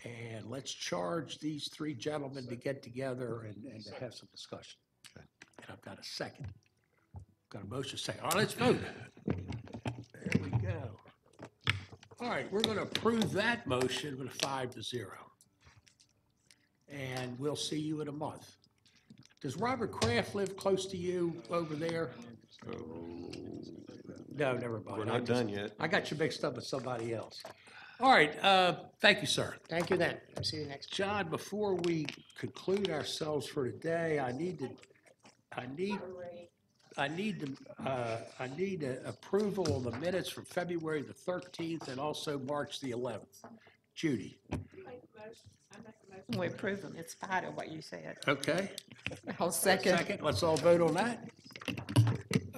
And let's charge these three gentlemen to get together and to have some discussion. Okay. And I've got a second. Got a motion second. All right, let's vote. There we go. All right, we're going to approve that motion with a 5-0. And we'll see you in a month. Does Robert Kraft live close to you over there? No, never mind. We're not done yet. I got you mixed up with somebody else. All right, thank you, sir. Thank you then. I'll see you next. John, before we conclude ourselves for today, I need approval of the minutes from February the 13th and also March the 11th. Judy, We approve them in spite of what you said. okay? I'll second. Second, let's all vote on that.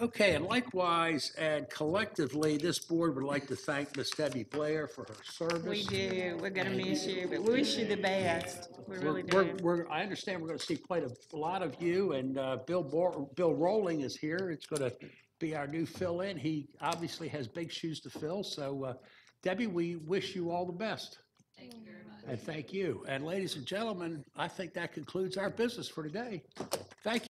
Okay, and likewise, and collectively, this board would like to thank Miss Debbie Blair for her service. We do. We're gonna miss you, but we wish you the best. We really do. I understand we're going to see quite a lot of you, and Bill Rolling is here. It's going to be our new fill-in. He obviously has big shoes to fill, so Debbie, we wish you all the best. Thank you very much. And thank you. And ladies and gentlemen, I think that concludes our business for today. Thank you.